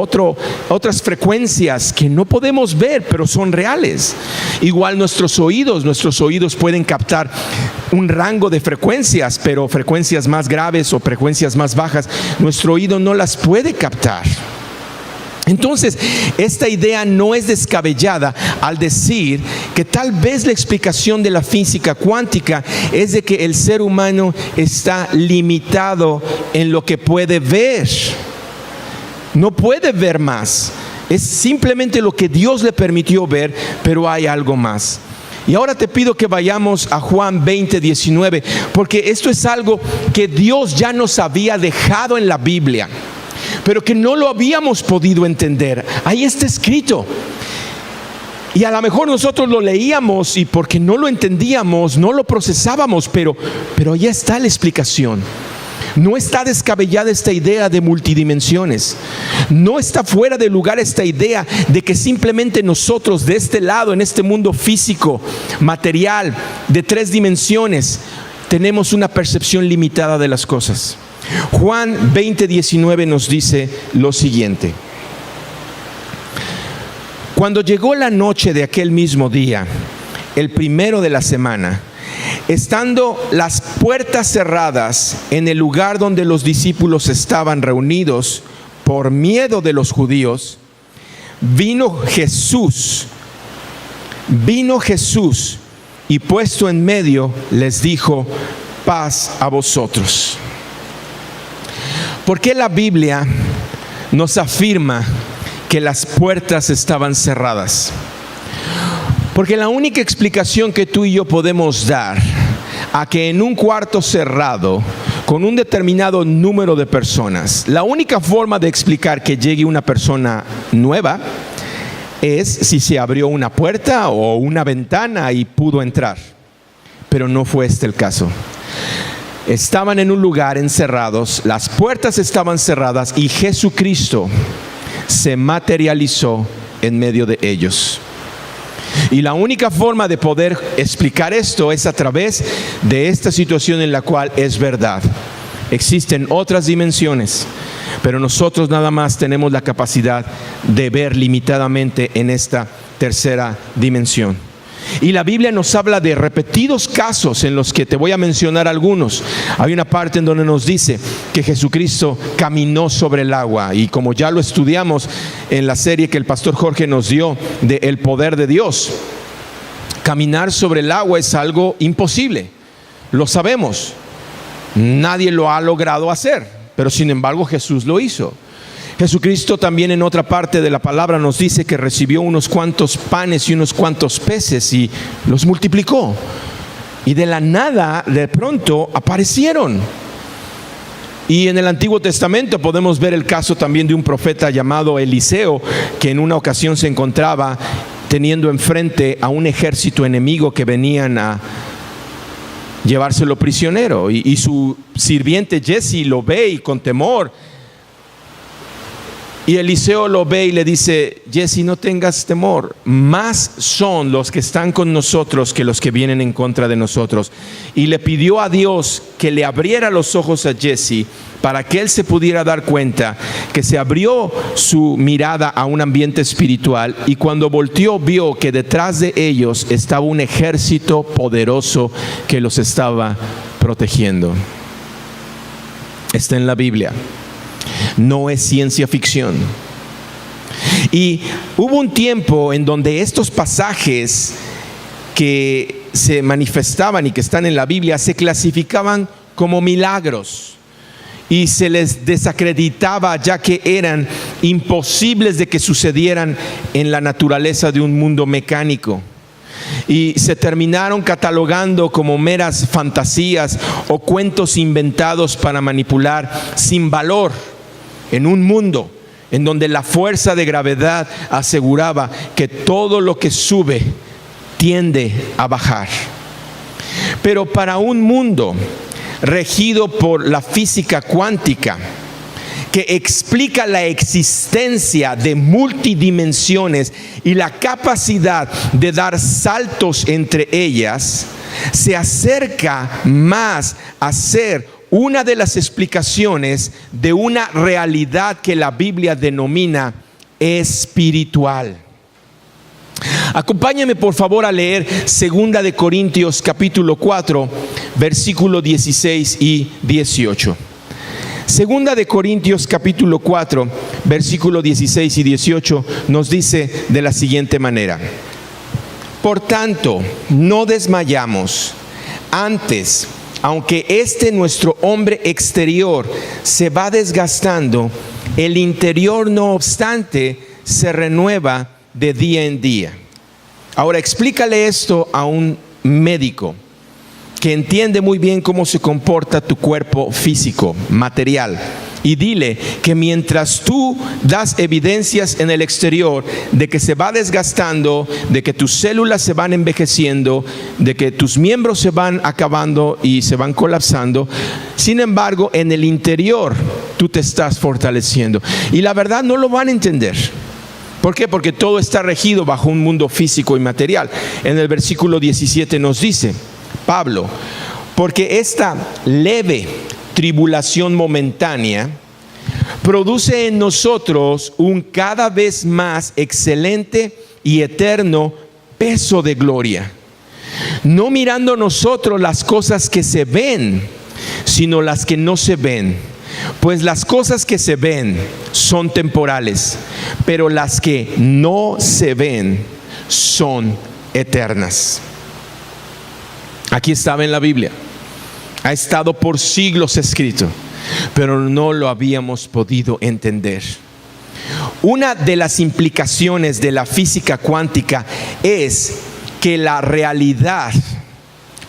otras frecuencias que no podemos ver, pero son reales. Igual nuestros oídos pueden captar un rango de frecuencias, pero frecuencias más graves o frecuencias más bajas, nuestro oído no las puede captar. Entonces, esta idea no es descabellada al decir que tal vez la explicación de la física cuántica es de que el ser humano está limitado en lo que puede ver. No puede ver más. Es simplemente lo que Dios le permitió ver, pero hay algo más. Y ahora te pido que vayamos a Juan 20:19, porque esto es algo que Dios ya nos había dejado en la Biblia, pero que no lo habíamos podido entender. Ahí está escrito. Y a lo mejor nosotros lo leíamos y porque no lo entendíamos, no lo procesábamos, pero ya está la explicación. No está descabellada esta idea de multidimensiones. No está fuera de lugar esta idea de que simplemente nosotros de este lado, en este mundo físico, material, de 3 dimensiones, tenemos una percepción limitada de las cosas. Juan 20:19 nos dice lo siguiente: cuando llegó la noche de aquel mismo día, el primero de la semana, estando las puertas cerradas en el lugar donde los discípulos estaban reunidos por miedo de los judíos, vino Jesús y puesto en medio les dijo: paz a vosotros. ¿Por qué la Biblia nos afirma que las puertas estaban cerradas? Porque la única explicación que tú y yo podemos dar a que en un cuarto cerrado, con un determinado número de personas, la única forma de explicar que llegue una persona nueva es si se abrió una puerta o una ventana y pudo entrar. Pero no fue este el caso. Estaban en un lugar encerrados, las puertas estaban cerradas y Jesucristo se materializó en medio de ellos. Y la única forma de poder explicar esto es a través de esta situación en la cual es verdad. existen otras dimensiones, pero nosotros nada más tenemos la capacidad de ver limitadamente en esta tercera dimensión. Y la Biblia nos habla de repetidos casos en los que te voy a mencionar algunos. Hay una parte en donde nos dice que Jesucristo caminó sobre el agua, y como ya lo estudiamos en la serie que el pastor Jorge nos dio de El Poder de Dios, caminar sobre el agua es algo imposible, lo sabemos, nadie lo ha logrado hacer, pero sin embargo Jesús lo hizo. Jesucristo también en otra parte de la palabra nos dice que recibió unos cuantos panes y unos cuantos peces y los multiplicó, y de la nada de pronto aparecieron. Y en el Antiguo Testamento podemos ver el caso también de un profeta llamado Eliseo, que en una ocasión se encontraba teniendo enfrente a un ejército enemigo que venían a llevárselo prisionero, y su sirviente Jesse lo ve y con temor, y Eliseo lo ve y le dice: Jesse, no tengas temor, más son los que están con nosotros que los que vienen en contra de nosotros. Y le pidió a Dios que le abriera los ojos a Jesse para que él se pudiera dar cuenta, que se abrió su mirada a un ambiente espiritual, y cuando volteó vio que detrás de ellos estaba un ejército poderoso que los estaba protegiendo. Está en la Biblia, no es ciencia ficción. Y hubo un tiempo en donde estos pasajes que se manifestaban y que están en la Biblia se clasificaban como milagros y se les desacreditaba, ya que eran imposibles de que sucedieran en la naturaleza de un mundo mecánico, y se terminaron catalogando como meras fantasías o cuentos inventados para manipular sin valor en un mundo en donde la fuerza de gravedad aseguraba que todo lo que sube tiende a bajar. Pero para un mundo regido por la física cuántica, que explica la existencia de multidimensiones y la capacidad de dar saltos entre ellas, se acerca más a ser una de las explicaciones de una realidad que la Biblia denomina espiritual. Acompáñame por favor a leer 2 de Corintios capítulo 4, versículos 16 y 18. 2 de Corintios capítulo 4, versículos 16 y 18 nos dice de la siguiente manera: por tanto, no desmayamos. Antes, aunque nuestro hombre exterior se va desgastando, el interior no obstante se renueva de día en día. Ahora explícale esto a un médico que entiende muy bien cómo se comporta tu cuerpo físico, material, y dile que mientras tú das evidencias en el exterior de que se va desgastando, de que tus células se van envejeciendo, de que tus miembros se van acabando y se van colapsando, sin embargo en el interior tú te estás fortaleciendo. Y la verdad no lo van a entender. ¿Por qué? Porque todo está regido bajo un mundo físico y material. En el versículo 17 nos dice Pablo: porque esta leve tribulación momentánea produce en nosotros un cada vez más excelente y eterno peso de gloria, no mirando nosotros las cosas que se ven, sino las que no se ven. Pues las cosas que se ven son temporales, pero las que no se ven son eternas. Aquí estaba en la Biblia, ha estado por siglos escrito, pero no lo habíamos podido entender. Una de las implicaciones de la física cuántica es que la realidad,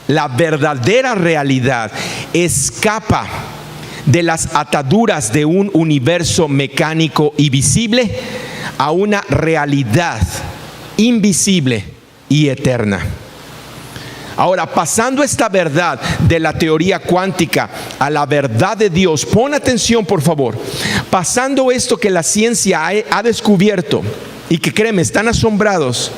la verdadera realidad, escapa de las ataduras de un universo mecánico y visible a una realidad invisible y eterna. Ahora, pasando esta verdad de la teoría cuántica a la verdad de Dios, pon atención por favor, pasando esto que la ciencia ha descubierto y que créeme, están asombrados,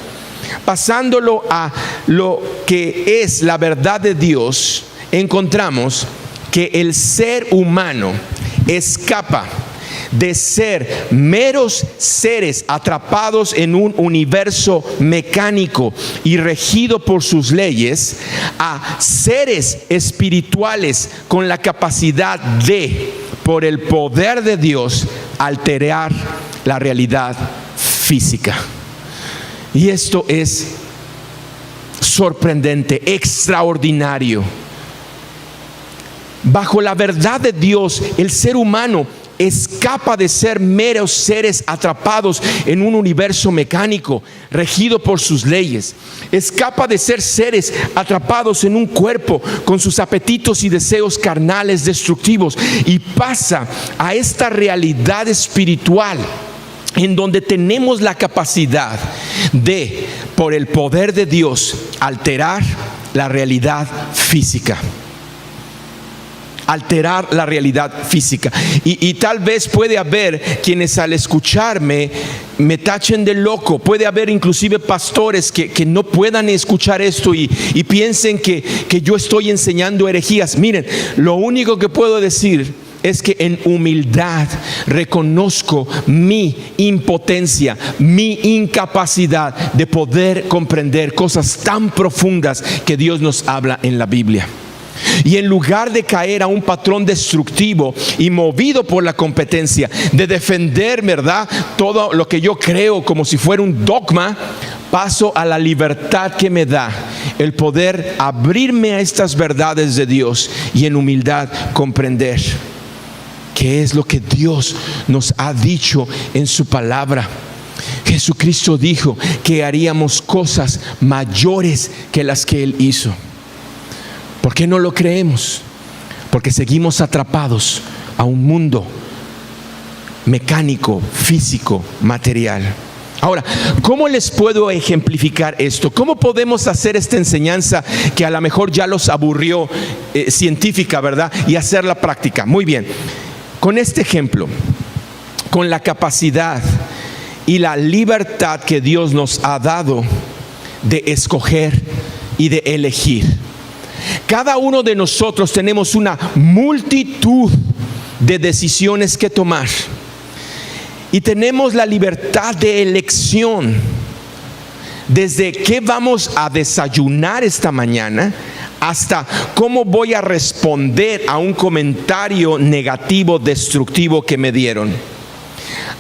pasándolo a lo que es la verdad de Dios, encontramos que el ser humano escapa de ser meros seres atrapados en un universo mecánico y regido por sus leyes, a seres espirituales con la capacidad de, por el poder de Dios, alterar la realidad física. Y esto es sorprendente, extraordinario. Bajo la verdad de Dios, el ser humano escapa de ser meros seres atrapados en un universo mecánico regido por sus leyes. Escapa de ser seres atrapados en un cuerpo con sus apetitos y deseos carnales destructivos y pasa a esta realidad espiritual en donde tenemos la capacidad de, por el poder de Dios, alterar la realidad física. Alterar la realidad física. Y tal vez puede haber quienes al escucharme me tachen de loco. Puede haber inclusive pastores que no puedan escuchar esto y piensen que yo estoy enseñando herejías. Miren, lo único que puedo decir es que en humildad reconozco mi impotencia, mi incapacidad de poder comprender cosas tan profundas que Dios nos habla en la Biblia. Y en lugar de caer a un patrón destructivo y movido por la competencia de defender, ¿verdad?, todo lo que yo creo como si fuera un dogma, paso a la libertad que me da el poder abrirme a estas verdades de Dios y en humildad comprender qué es lo que Dios nos ha dicho en su palabra. Jesucristo dijo que haríamos cosas mayores que las que Él hizo. ¿Por qué no lo creemos? Porque seguimos atrapados a un mundo mecánico, físico, material. Ahora, ¿cómo les puedo ejemplificar esto? ¿Cómo podemos hacer esta enseñanza que a lo mejor ya los aburrió científica, ¿verdad? Y hacerla práctica. Muy bien, con este ejemplo, con la capacidad y la libertad que Dios nos ha dado de escoger y de elegir. Cada uno de nosotros tenemos una multitud de decisiones que tomar y tenemos la libertad de elección desde qué vamos a desayunar esta mañana hasta cómo voy a responder a un comentario negativo, destructivo que me dieron.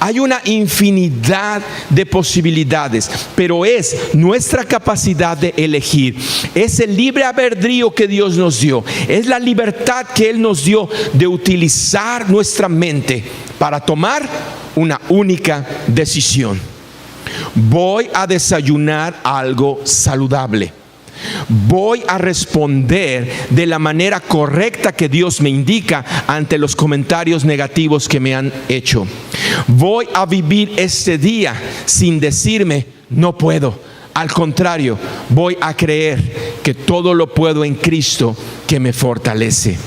Hay una infinidad de posibilidades, pero es nuestra capacidad de elegir. Es el libre albedrío que Dios nos dio. Es la libertad que Él nos dio de utilizar nuestra mente para tomar una única decisión. Voy a desayunar algo saludable. Voy a responder de la manera correcta que Dios me indica ante los comentarios negativos que me han hecho. Voy a vivir este día sin decirme no puedo. Al contrario, voy a creer que todo lo puedo en Cristo que me fortalece.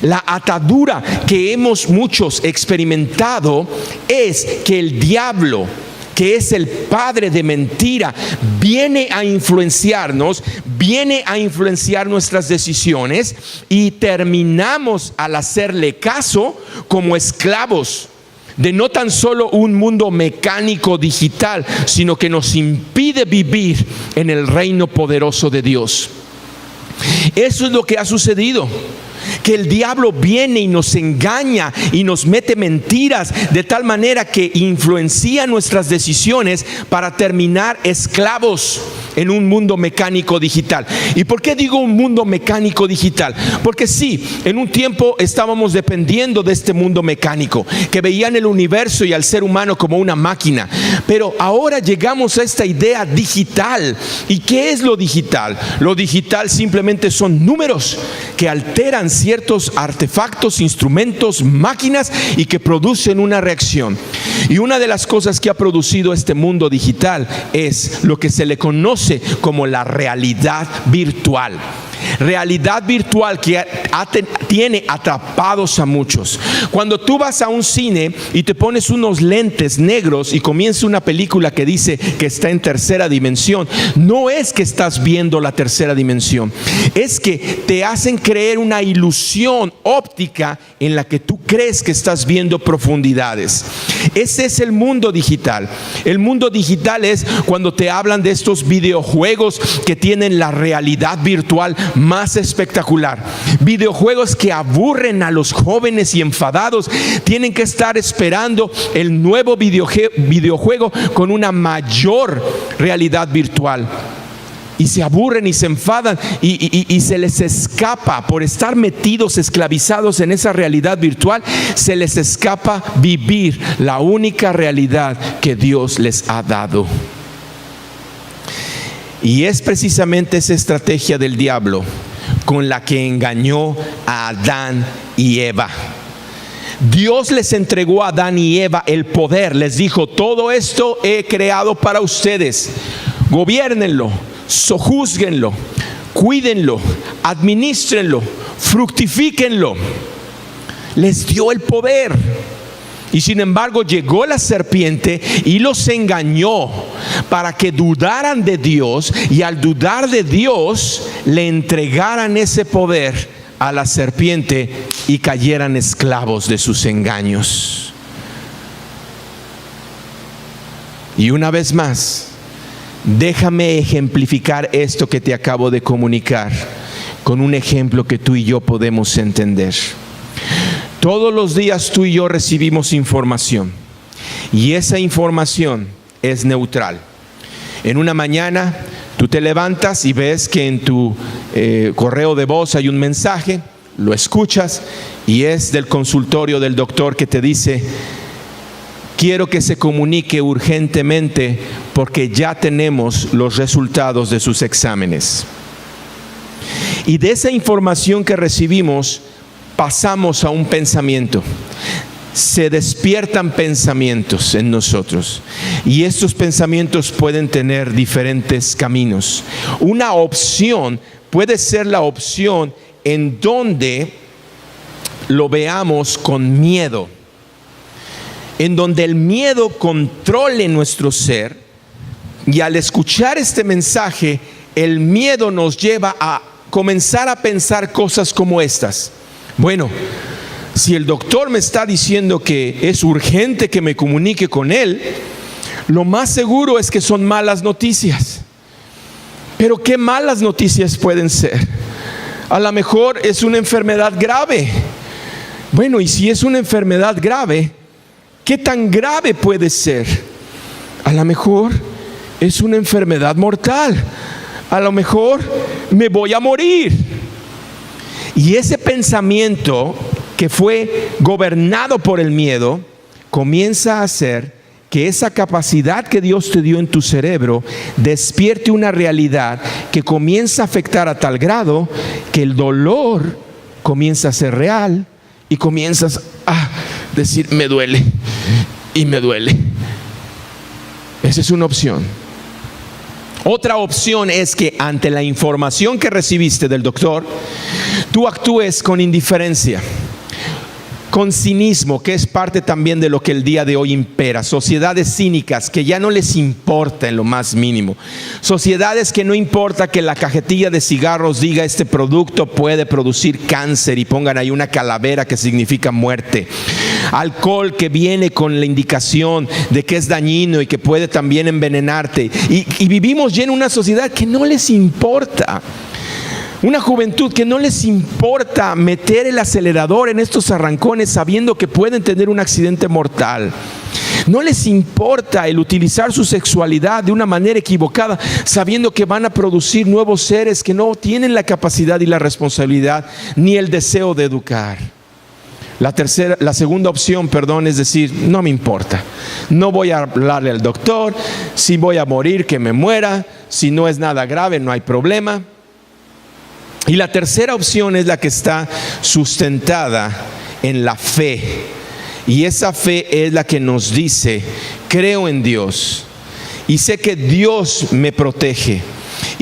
La atadura que hemos muchos experimentado es que el diablo, que es el padre de mentira, viene a influenciarnos, viene a influenciar nuestras decisiones y terminamos al hacerle caso como esclavos de no tan solo un mundo mecánico digital, sino que nos impide vivir en el reino poderoso de Dios. Eso es lo que ha sucedido. Que el diablo viene y nos engaña y nos mete mentiras de tal manera que influencia nuestras decisiones para terminar esclavos en un mundo mecánico digital. ¿Y por qué digo un mundo mecánico digital? Porque sí, en un tiempo estábamos dependiendo de este mundo mecánico, que veían el universo y al ser humano como una máquina. Pero ahora llegamos a esta idea digital. ¿Y qué es lo digital? Lo digital simplemente son números que alteran ciertos artefactos, instrumentos, máquinas y que producen una reacción. Y una de las cosas que ha producido este mundo digital es lo que se le conoce como la realidad virtual. realidad virtual que tiene atrapados a muchos. Cuando tú vas a un cine y te pones unos lentes negros y comienza una película que dice que está en tercera dimensión, no es que estás viendo la tercera dimensión, es que te hacen creer una ilusión óptica en la que tú crees que estás viendo profundidades. Ese es el mundo digital. El mundo digital es cuando te hablan de estos videojuegos que tienen la realidad virtual más espectacular. Videojuegos que aburren a los jóvenes y enfadados. Tienen que estar esperando el nuevo videojuego con una mayor realidad virtual. Y se aburren y se enfadan y se les escapa, por estar metidos, esclavizados en esa realidad virtual, se les escapa vivir la única realidad que Dios les ha dado. Y es precisamente esa estrategia del diablo con la que engañó a Adán y Eva. Dios les entregó a Adán y Eva el poder, les dijo: todo esto he creado para ustedes, gobiérnenlo, sojúzguenlo, cuídenlo, administrenlo, fructifíquenlo. Les dio el poder. Y sin embargo llegó la serpiente y los engañó para que dudaran de Dios, y al dudar de Dios le entregaran ese poder a la serpiente y cayeran esclavos de sus engaños. Y una vez más, déjame ejemplificar esto que te acabo de comunicar con un ejemplo que tú y yo podemos entender. Todos los días tú y yo recibimos información, y esa información es neutral. En una mañana tú te levantas y ves que en tu correo de voz hay un mensaje, lo escuchas y es del consultorio del doctor que te dice: quiero que se comunique urgentemente porque ya tenemos los resultados de sus exámenes. Y de esa información que recibimos pasamos a un pensamiento. Se despiertan pensamientos en nosotros, y estos pensamientos pueden tener diferentes caminos. Una opción puede ser la opción en donde lo veamos con miedo, en donde el miedo controle nuestro ser, y al escuchar este mensaje el miedo nos lleva a comenzar a pensar cosas como estas: bueno, si el doctor me está diciendo que es urgente que me comunique con él, lo más seguro es que son malas noticias. Pero ¿qué malas noticias pueden ser? A lo mejor es una enfermedad grave. Bueno, y si es una enfermedad grave, ¿qué tan grave puede ser? A lo mejor es una enfermedad mortal. A lo mejor me voy a morir. Y ese pensamiento que fue gobernado por el miedo comienza a hacer que esa capacidad que Dios te dio en tu cerebro despierte una realidad que comienza a afectar a tal grado que el dolor comienza a ser real y comienzas a decir: me duele y me duele. Esa es una opción. Otra opción es que ante la información que recibiste del doctor, tú actúes con indiferencia, con cinismo, que es parte también de lo que el día de hoy impera. Sociedades cínicas que ya no les importa en lo más mínimo. Sociedades que no importa que la cajetilla de cigarros diga: este producto puede producir cáncer, y pongan ahí una calavera que significa muerte. Alcohol que viene con la indicación de que es dañino y que puede también envenenarte. Y vivimos ya en una sociedad que no les importa. Una juventud que no les importa meter el acelerador en estos arrancones sabiendo que pueden tener un accidente mortal. No les importa el utilizar su sexualidad de una manera equivocada sabiendo que van a producir nuevos seres que no tienen la capacidad y la responsabilidad ni el deseo de educar. La segunda opción, es decir: no me importa, no voy a hablarle al doctor, si voy a morir que me muera, si no es nada grave no hay problema. Y la tercera opción es la que está sustentada en la fe, y esa fe es la que nos dice: creo en Dios y sé que Dios me protege,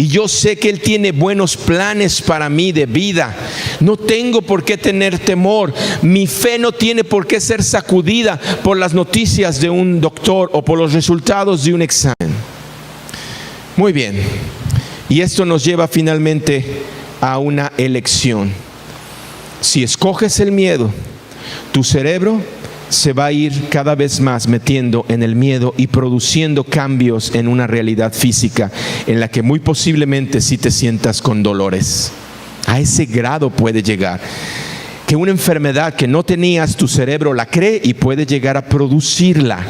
y yo sé que Él tiene buenos planes para mí de vida. No tengo por qué tener temor. Mi fe no tiene por qué ser sacudida por las noticias de un doctor o por los resultados de un examen. Muy bien, y esto nos lleva finalmente a una elección. Si escoges el miedo, tu cerebro se va a ir cada vez más metiendo en el miedo y produciendo cambios en una realidad física en la que muy posiblemente sí te sientas con dolores. A ese grado puede llegar que una enfermedad que no tenías, tu cerebro la cree y puede llegar a producirla.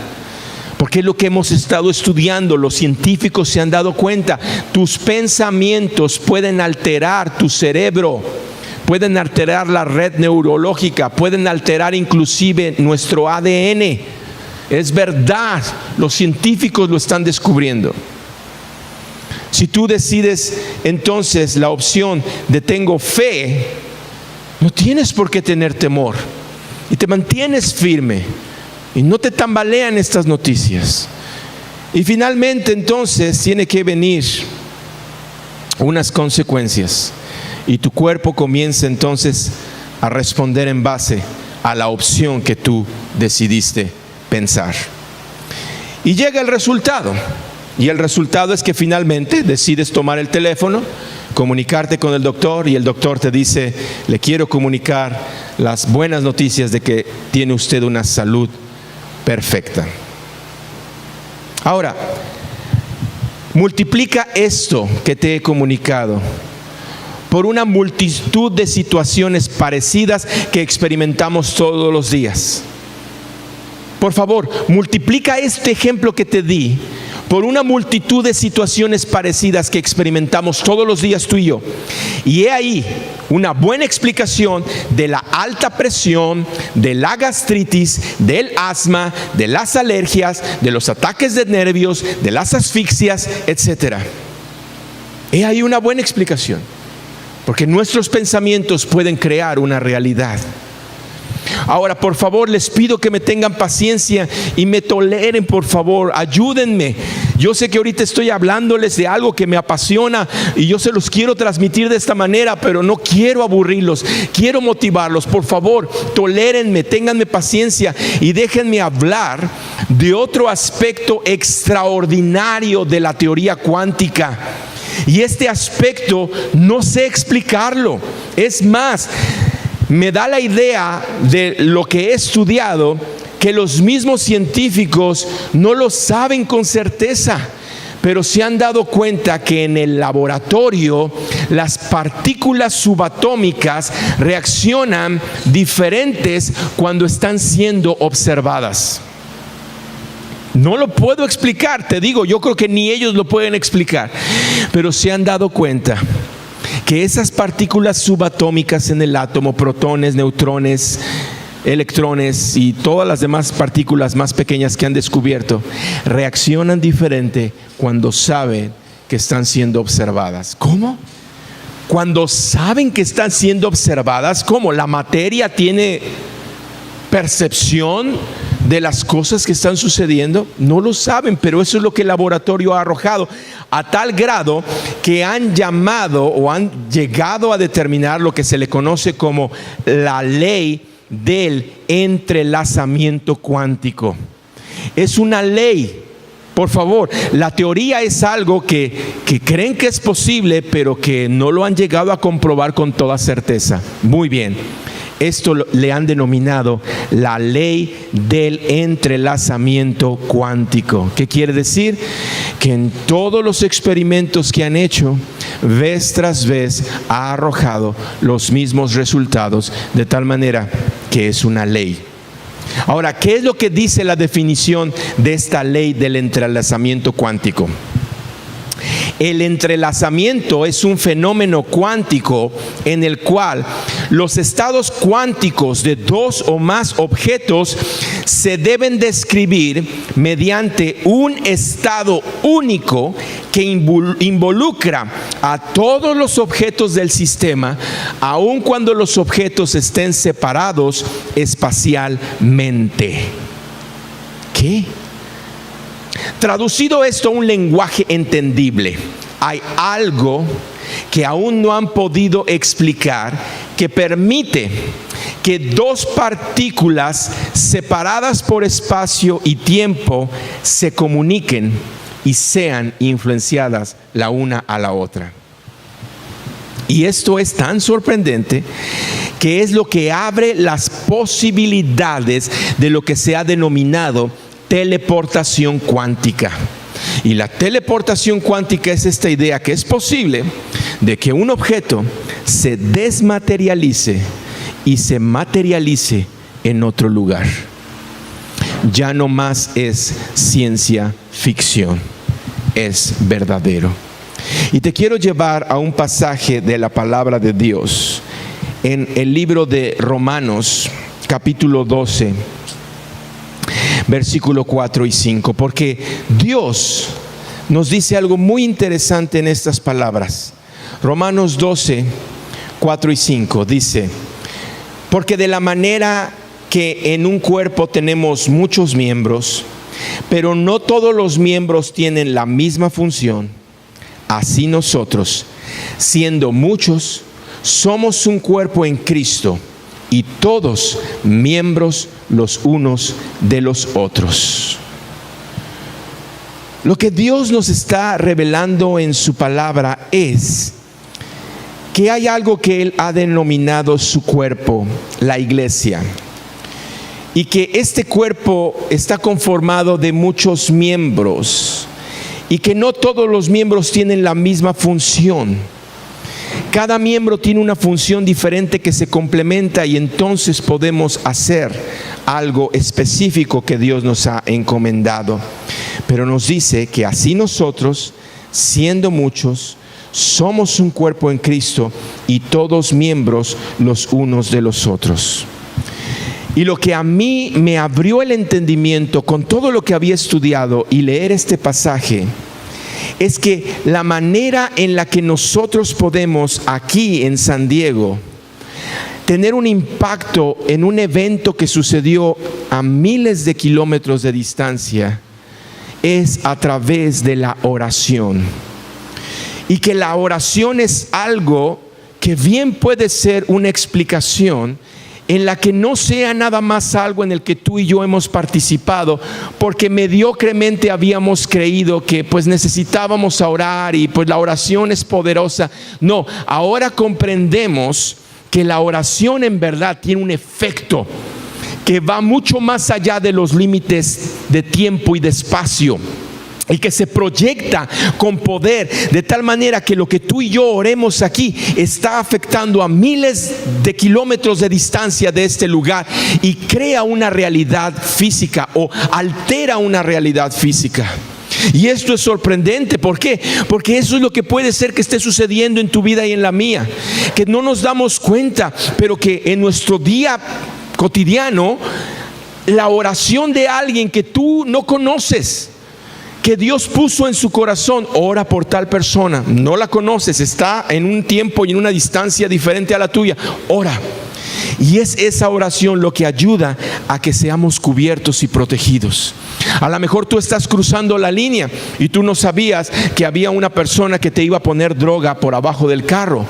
Porque es lo que hemos estado estudiando. Los científicos se han dado cuenta. Tus pensamientos pueden alterar tu cerebro, pueden alterar la red neurológica, pueden alterar inclusive nuestro ADN. Es verdad, los científicos lo están descubriendo. Si tú decides entonces la opción de tengo fe, no tienes por qué tener temor y te mantienes firme y no te tambalean estas noticias. Y finalmente entonces tiene que venir unas consecuencias y tu cuerpo comienza entonces a responder en base a la opción que tú decidiste pensar. Y llega el resultado. Y el resultado es que finalmente decides tomar el teléfono, comunicarte con el doctor y el doctor te dice: le quiero comunicar las buenas noticias de que tiene usted una salud perfecta. Ahora, multiplica esto que te he comunicado por una multitud de situaciones parecidas que experimentamos todos los días. Por favor, multiplica este ejemplo que te di por una multitud de situaciones parecidas que experimentamos todos los días tú y yo. Y he ahí una buena explicación de la alta presión, de la gastritis, del asma, de las alergias, de los ataques de nervios, de las asfixias, etc. He ahí una buena explicación, porque nuestros pensamientos pueden crear una realidad. Ahora, por favor, les pido que me tengan paciencia y me toleren, por favor, ayúdenme. Yo sé que ahorita estoy hablándoles de algo que me apasiona y yo se los quiero transmitir de esta manera, pero no quiero aburrirlos, quiero motivarlos. Por favor, tolérenme, ténganme paciencia y déjenme hablar de otro aspecto extraordinario de la teoría cuántica. Y este aspecto no sé explicarlo. Es más, me da la idea de lo que he estudiado, que los mismos científicos no lo saben con certeza, pero se han dado cuenta que en el laboratorio las partículas subatómicas reaccionan diferentes cuando están siendo observadas. No lo puedo explicar, te digo, yo creo que ni ellos lo pueden explicar, pero se han dado cuenta que esas partículas subatómicas en el átomo, protones, neutrones, electrones y todas las demás partículas más pequeñas que han descubierto, reaccionan diferente cuando saben que están siendo observadas. ¿Cómo? Cuando saben que están siendo observadas, ¿cómo? ¿La materia tiene percepción de las cosas que están sucediendo? No lo saben, pero eso es lo que el laboratorio ha arrojado, a tal grado que han llamado o han llegado a determinar lo que se le conoce como la ley del entrelazamiento cuántico. Es una ley. Por favor, la teoría es algo que creen que es posible, pero que no lo han llegado a comprobar con toda certeza. Muy bien. Esto le han denominado la ley del entrelazamiento cuántico. ¿Qué quiere decir? Que en todos los experimentos que han hecho, vez tras vez ha arrojado los mismos resultados, de tal manera que es una ley. Ahora, ¿qué es lo que dice la definición de esta ley del entrelazamiento cuántico? El entrelazamiento es un fenómeno cuántico en el cual los estados cuánticos de dos o más objetos se deben describir mediante un estado único que involucra a todos los objetos del sistema, aun cuando los objetos estén separados espacialmente. ¿Qué? Traducido esto a un lenguaje entendible, hay algo que aún no han podido explicar que permite que dos partículas separadas por espacio y tiempo se comuniquen y sean influenciadas la una a la otra. Y esto es tan sorprendente que es lo que abre las posibilidades de lo que se ha denominado teleportación cuántica. Y la teleportación cuántica es esta idea que es posible de que un objeto se desmaterialice y se materialice en otro lugar. Ya no más es ciencia ficción, es verdadero. Y te quiero llevar a un pasaje de la palabra de Dios en el libro de Romanos, capítulo 12, versículo 4 y 5, porque Dios nos dice algo muy interesante en estas palabras. Romanos 12, 4 y 5 dice: porque de la manera que en un cuerpo tenemos muchos miembros, pero no todos los miembros tienen la misma función, así nosotros, siendo muchos, somos un cuerpo en Cristo y todos miembros los unos de los otros. Lo que Dios nos está revelando en su palabra es que hay algo que Él ha denominado su cuerpo, la iglesia, y que este cuerpo está conformado de muchos miembros y que no todos los miembros tienen la misma función. Cada miembro tiene una función diferente que se complementa y entonces podemos hacer algo específico que Dios nos ha encomendado. Pero nos dice que así nosotros, siendo muchos, somos un cuerpo en Cristo y todos miembros los unos de los otros. Y lo que a mí me abrió el entendimiento con todo lo que había estudiado y leer este pasaje es que la manera en la que nosotros podemos aquí en San Diego tener un impacto en un evento que sucedió a miles de kilómetros de distancia es a través de la oración. Y que la oración es algo que bien puede ser una explicación en la que no sea nada más algo en el que tú y yo hemos participado porque mediocremente habíamos creído que pues necesitábamos orar y pues la oración es poderosa. No, ahora comprendemos que la oración en verdad tiene un efecto que va mucho más allá de los límites de tiempo y de espacio, y que se proyecta con poder de tal manera que lo que tú y yo oremos aquí está afectando a miles de kilómetros de distancia de este lugar y crea una realidad física o altera una realidad física. Y esto es sorprendente. ¿Por qué? Porque eso es lo que puede ser que esté sucediendo en tu vida y en la mía, que no nos damos cuenta, pero que en nuestro día cotidiano la oración de alguien que tú no conoces, que Dios puso en su corazón, ora por tal persona, no la conoces, está en un tiempo y en una distancia diferente a la tuya, ora. Y es esa oración lo que ayuda a que seamos cubiertos y protegidos. A lo mejor tú estás cruzando la línea y tú no sabías que había una persona que te iba a poner droga por abajo del carro,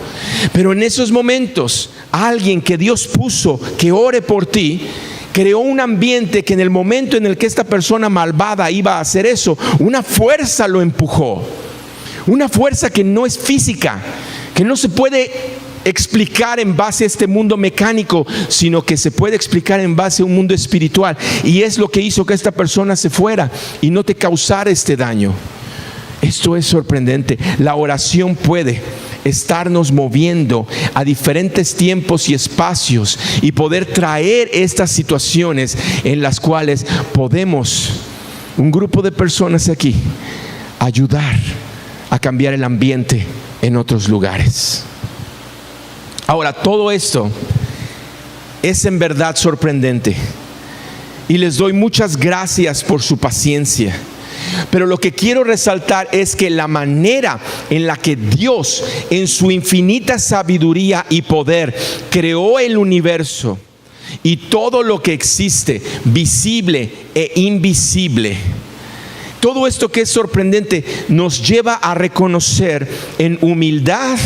pero en esos momentos alguien que Dios puso que ore por ti creó un ambiente que en el momento en el que esta persona malvada iba a hacer eso, una fuerza lo empujó. Una fuerza que no es física, que no se puede explicar en base a este mundo mecánico, sino que se puede explicar en base a un mundo espiritual. Y es lo que hizo que esta persona se fuera y no te causara este daño. Esto es sorprendente. La oración puede estarnos moviendo a diferentes tiempos y espacios y poder traer estas situaciones en las cuales podemos, un grupo de personas aquí, ayudar a cambiar el ambiente en otros lugares. Ahora, todo esto es en verdad sorprendente y les doy muchas gracias por su paciencia. Pero lo que quiero resaltar es que la manera en la que Dios, en su infinita sabiduría y poder, creó el universo y todo lo que existe, visible e invisible, Todo esto que es sorprendente nos lleva a reconocer en humildad,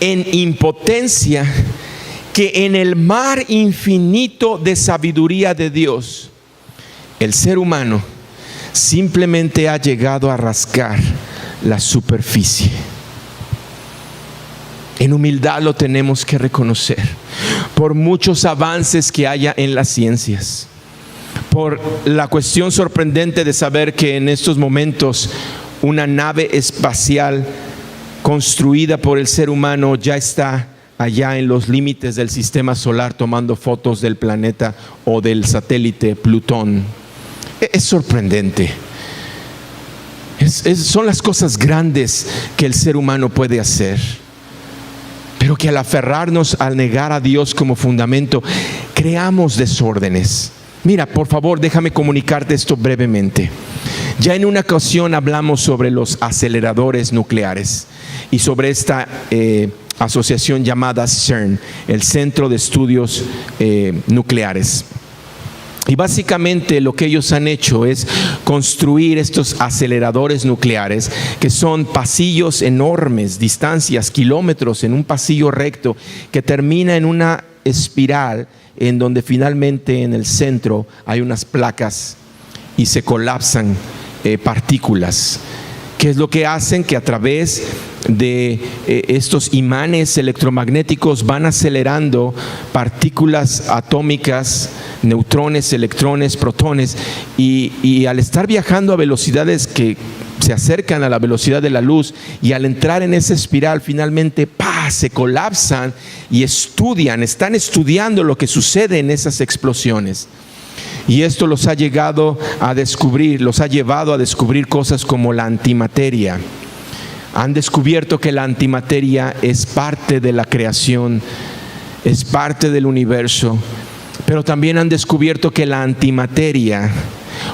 en impotencia, que en el mar infinito de sabiduría de Dios, el ser humano simplemente ha llegado a rascar la superficie. En humildad lo tenemos que reconocer. Por muchos avances que haya en las ciencias, por la cuestión sorprendente de saber que en estos momentos una nave espacial construida por el ser humano ya está allá en los límites del sistema solar tomando fotos del planeta o del satélite Plutón. Es sorprendente. Son las cosas grandes que el ser humano puede hacer, pero que al aferrarnos, al negar a Dios como fundamento, creamos desórdenes. Mira, por favor, déjame comunicarte esto brevemente. Ya en una ocasión hablamos sobre los aceleradores nucleares y sobre esta asociación llamada CERN, el Centro de Estudios Nucleares. Y básicamente lo que ellos han hecho es construir estos aceleradores nucleares, que son pasillos enormes, distancias, kilómetros en un pasillo recto que termina en una espiral en donde finalmente en el centro hay unas placas y se colapsan partículas. ¿Qué es lo que hacen? Que a través de estos imanes electromagnéticos van acelerando partículas atómicas, neutrones, electrones, protones, y al estar viajando a velocidades que se acercan a la velocidad de la luz, y al entrar en esa espiral finalmente se colapsan y están estudiando lo que sucede en esas explosiones. Y esto los ha llevado a descubrir cosas como la antimateria. Han descubierto que la antimateria es parte de la creación, es parte del universo, pero también han descubierto que la antimateria,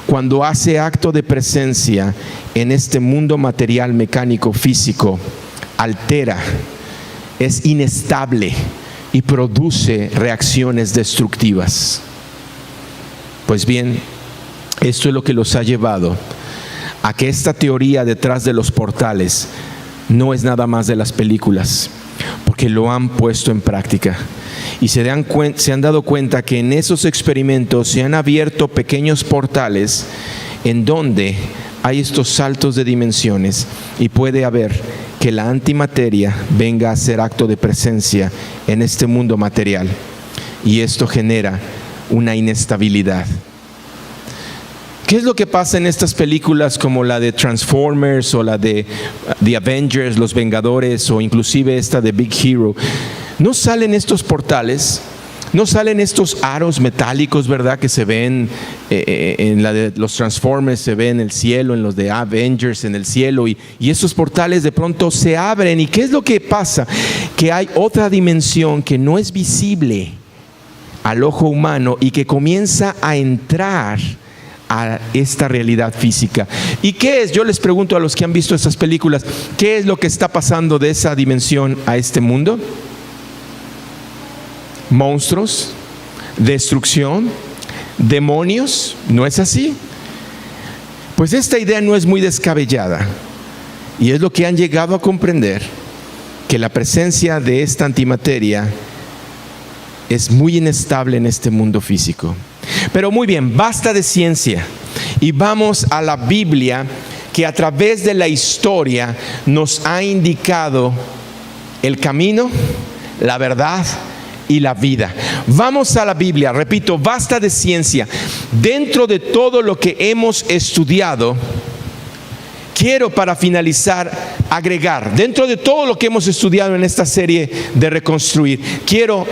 cuando hace acto de presencia en este mundo material, mecánico, físico, altera, es inestable y produce reacciones destructivas. Pues bien, esto es lo que los ha llevado a que esta teoría detrás de los portales no es nada más de las películas, porque lo han puesto en práctica y se han dado cuenta que en esos experimentos se han abierto pequeños portales en donde hay estos saltos de dimensiones y puede haber que la antimateria venga a hacer acto de presencia en este mundo material, y esto genera una inestabilidad. ¿Qué es lo que pasa en estas películas como la de Transformers o la de The Avengers, Los Vengadores, o inclusive esta de Big Hero? No salen estos portales, no salen estos aros metálicos, ¿verdad? Que se ven en la de los Transformers, se ve en el cielo, en los de Avengers en el cielo, y estos portales de pronto se abren. ¿Y qué es lo que pasa? Que hay otra dimensión que no es visible al ojo humano y que comienza a entrar a esta realidad física. ¿Y qué es? Yo les pregunto a los que han visto esas películas, ¿qué es lo que está pasando de esa dimensión a este mundo? Monstruos, destrucción, demonios. ¿No es así? Pues esta idea no es muy descabellada, y es lo que han llegado a comprender, que la presencia de esta antimateria es muy inestable en este mundo físico. Pero muy bien, basta de ciencia y vamos a la Biblia, que a través de la historia nos ha indicado el camino, la verdad y la vida. Vamos a la Biblia, repito, basta de ciencia. Dentro de todo lo que hemos estudiado, quiero, para finalizar, agregar, dentro de todo lo que hemos estudiado en esta serie de Reconstruir, quiero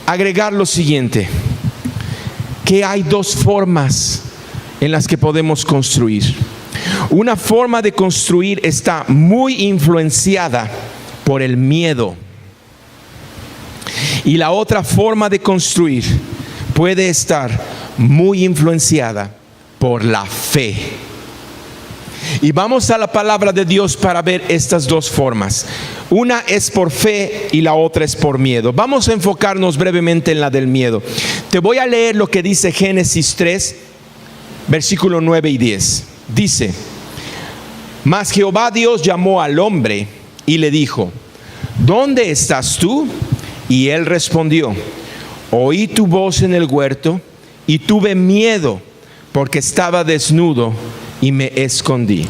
agregar lo siguiente: que hay dos formas en las que podemos construir. Una forma de construir está muy influenciada por el miedo, y la otra forma de construir puede estar muy influenciada por la fe. Y vamos a la palabra de Dios para ver estas dos formas. Una es por fe y la otra es por miedo. Vamos a enfocarnos brevemente en la del miedo. Te voy a leer lo que dice Génesis 3, versículo 9 y 10. dice: mas Jehová Dios llamó al hombre y le dijo: ¿dónde estás tú? Y él respondió: oí tu voz en el huerto y tuve miedo porque estaba desnudo y me escondí.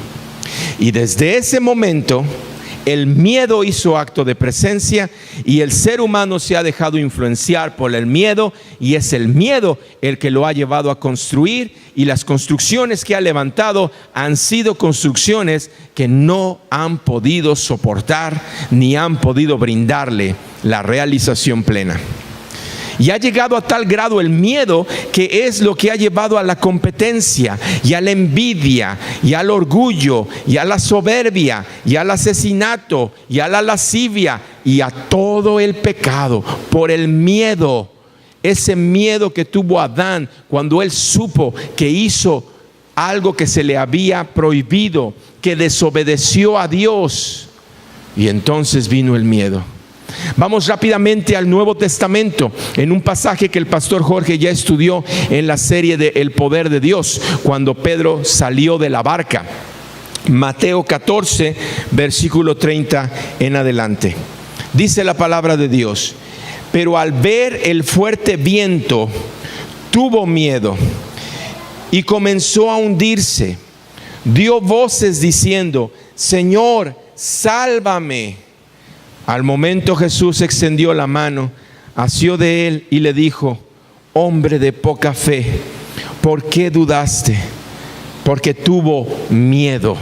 Y desde ese momento el miedo hizo acto de presencia y el ser humano se ha dejado influenciar por el miedo, y es el miedo el que lo ha llevado a construir, y las construcciones que ha levantado han sido construcciones que no han podido soportar ni han podido brindarle la realización plena. Y ha llegado a tal grado el miedo que es lo que ha llevado a la competencia y a la envidia y al orgullo y a la soberbia y al asesinato y a la lascivia y a todo el pecado por el miedo. Ese miedo que tuvo Adán cuando él supo que hizo algo que se le había prohibido, que desobedeció a Dios, y entonces vino el miedo. Vamos rápidamente al Nuevo Testamento, en un pasaje que el pastor Jorge ya estudió en la serie de El Poder de Dios, cuando Pedro salió de la barca. Mateo 14, versículo 30 en adelante. Dice la palabra de Dios: pero al ver el fuerte viento, tuvo miedo y comenzó a hundirse. Dio voces diciendo: Señor, sálvame. Al momento Jesús extendió la mano, asió de él y le dijo: hombre de poca fe, ¿por qué dudaste? Porque tuvo miedo.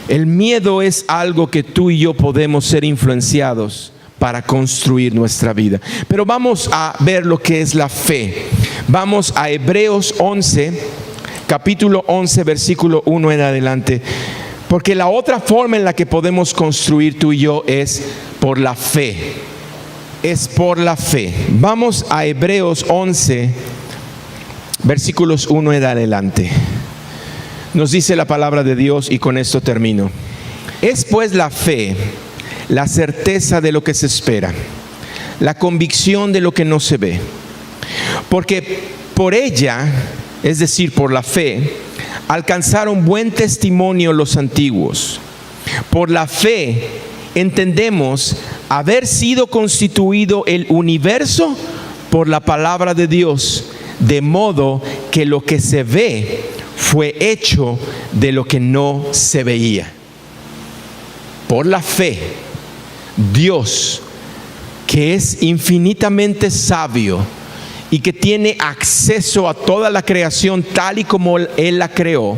El miedo es algo que tú y yo podemos ser influenciados para construir nuestra vida. Pero vamos a ver lo que es la fe. Vamos a Hebreos 11, capítulo 11, versículo 1 en adelante. Porque la otra forma en la que podemos construir tú y yo es por la fe. Es por la fe. Vamos a Hebreos 11, versículos 1 en adelante. Nos dice la palabra de Dios, y con esto termino. Es pues la fe, la certeza de lo que se espera, la convicción de lo que no se ve. Porque por ella, es decir, por la fe, alcanzaron buen testimonio los antiguos. Por la fe entendemos haber sido constituido el universo por la palabra de Dios, de modo que lo que se ve fue hecho de lo que no se veía. Por la fe, Dios, que es infinitamente sabio y que tiene acceso a toda la creación tal y como Él la creó,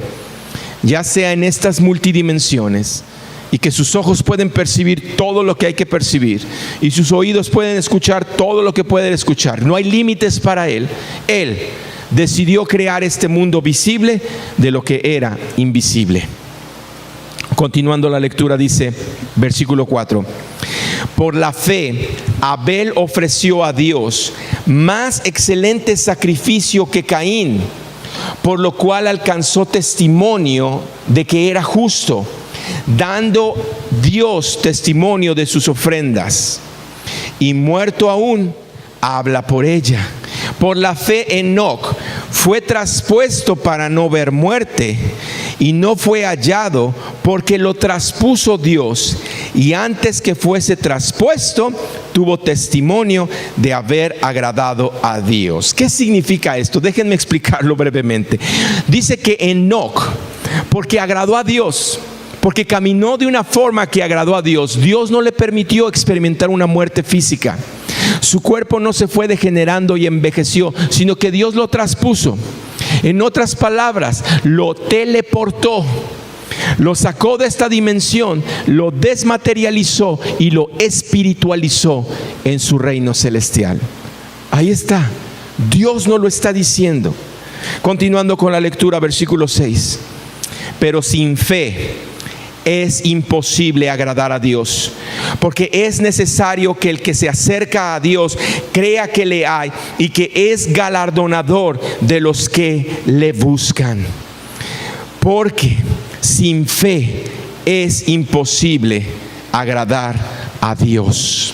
ya sea en estas multidimensiones, y que sus ojos pueden percibir todo lo que hay que percibir, y sus oídos pueden escuchar todo lo que pueden escuchar. No hay límites para Él. Él decidió crear este mundo visible de lo que era invisible. Continuando la lectura, dice, versículo 4: por la fe, Abel ofreció a Dios más excelente sacrificio que Caín, por lo cual alcanzó testimonio de que era justo, dando Dios testimonio de sus ofrendas. Y muerto aún, habla por ella. Por la fe, Enoc fue traspuesto para no ver muerte, y no fue hallado porque lo traspuso Dios, y antes que fuese traspuesto tuvo testimonio de haber agradado a Dios. ¿Qué significa esto? Déjenme explicarlo brevemente. Dice que Enoc, porque agradó a Dios, porque caminó de una forma que agradó a Dios, Dios no le permitió experimentar una muerte física. Su cuerpo no se fue degenerando y envejeció, sino que Dios lo traspuso. En otras palabras, lo teleportó, lo sacó de esta dimensión, lo desmaterializó y lo espiritualizó en su reino celestial. Ahí está, Dios nos lo está diciendo. Continuando con la lectura, versículo 6: pero sin fe es imposible agradar a Dios, porque es necesario que el que se acerca a Dios crea que le hay y que es galardonador de los que le buscan. Porque sin fe es imposible agradar a Dios.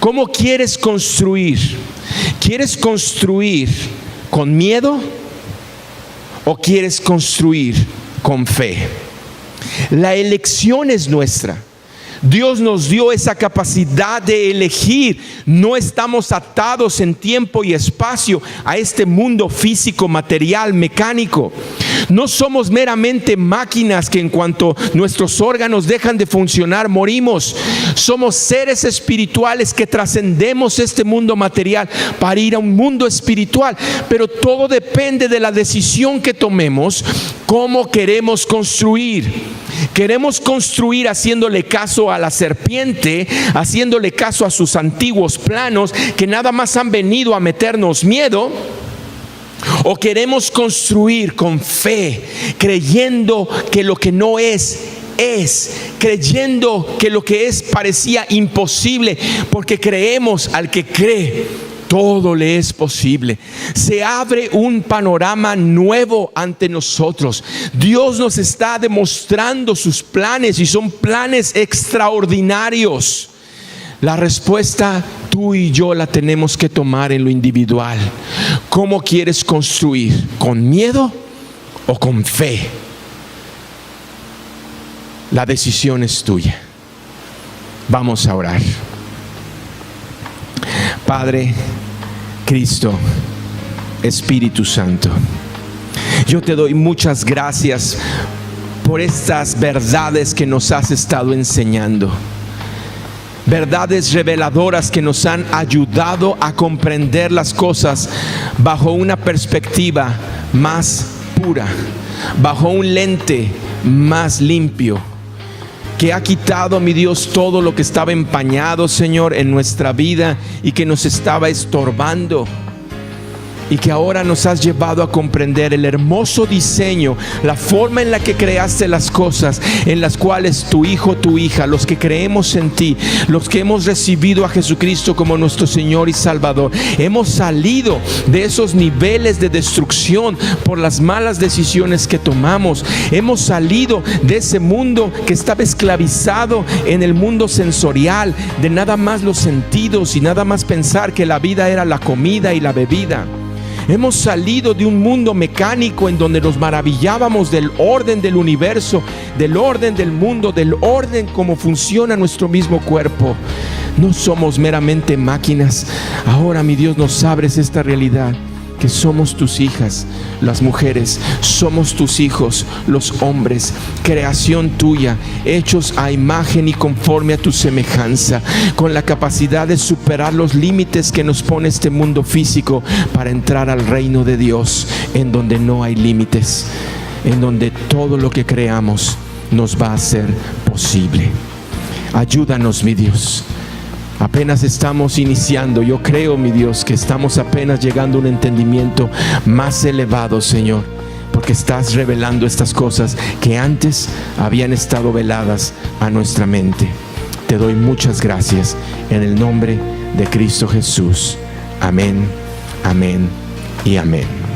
¿Cómo quieres construir? ¿Quieres construir con miedo o quieres construir con fe? La elección es nuestra. Dios nos dio esa capacidad de elegir. No estamos atados en tiempo y espacio a este mundo físico, material, mecánico. No somos meramente máquinas que en cuanto nuestros órganos dejan de funcionar, morimos. Somos seres espirituales que trascendemos este mundo material para ir a un mundo espiritual. Pero todo depende de la decisión que tomemos, cómo queremos construir. Queremos construir haciéndole caso a la serpiente, haciéndole caso a sus antiguos planos que nada más han venido a meternos miedo. O queremos construir con fe, creyendo que lo que no es, creyendo que lo que es parecía imposible, porque creemos al que cree. Todo le es posible. Se abre un panorama nuevo ante nosotros. Dios nos está demostrando sus planes y son planes extraordinarios. La respuesta tú y yo la tenemos que tomar en lo individual. ¿Cómo quieres construir? ¿Con miedo o con fe? La decisión es tuya. Vamos a orar. Padre, Cristo, Espíritu Santo, yo te doy muchas gracias por estas verdades que nos has estado enseñando. Verdades reveladoras que nos han ayudado a comprender las cosas bajo una perspectiva más pura, bajo un lente más limpio, que ha quitado, mi Dios, todo lo que estaba empañado, Señor, en nuestra vida y que nos estaba estorbando. Y que ahora nos has llevado a comprender el hermoso diseño, la forma en la que creaste las cosas, en las cuales tu hijo, tu hija, los que creemos en ti, los que hemos recibido a Jesucristo como nuestro Señor y Salvador, hemos salido de esos niveles de destrucción por las malas decisiones que tomamos. Hemos salido de ese mundo que estaba esclavizado en el mundo sensorial, de nada más los sentidos y nada más pensar que la vida era la comida y la bebida. Hemos salido de un mundo mecánico en donde nos maravillábamos del orden del universo, del orden del mundo, del orden como funciona nuestro mismo cuerpo. No somos meramente máquinas. Ahora, mi Dios, nos abres esta realidad, que somos tus hijas, las mujeres, somos tus hijos, los hombres, creación tuya, hechos a imagen y conforme a tu semejanza, con la capacidad de superar los límites que nos pone este mundo físico para entrar al reino de Dios, en donde no hay límites, en donde todo lo que creamos nos va a ser posible. Ayúdanos, mi Dios. Apenas estamos iniciando. Yo creo, mi Dios, que estamos apenas llegando a un entendimiento más elevado, Señor, porque estás revelando estas cosas que antes habían estado veladas a nuestra mente. Te doy muchas gracias en el nombre de Cristo Jesús. Amén, amén y amén.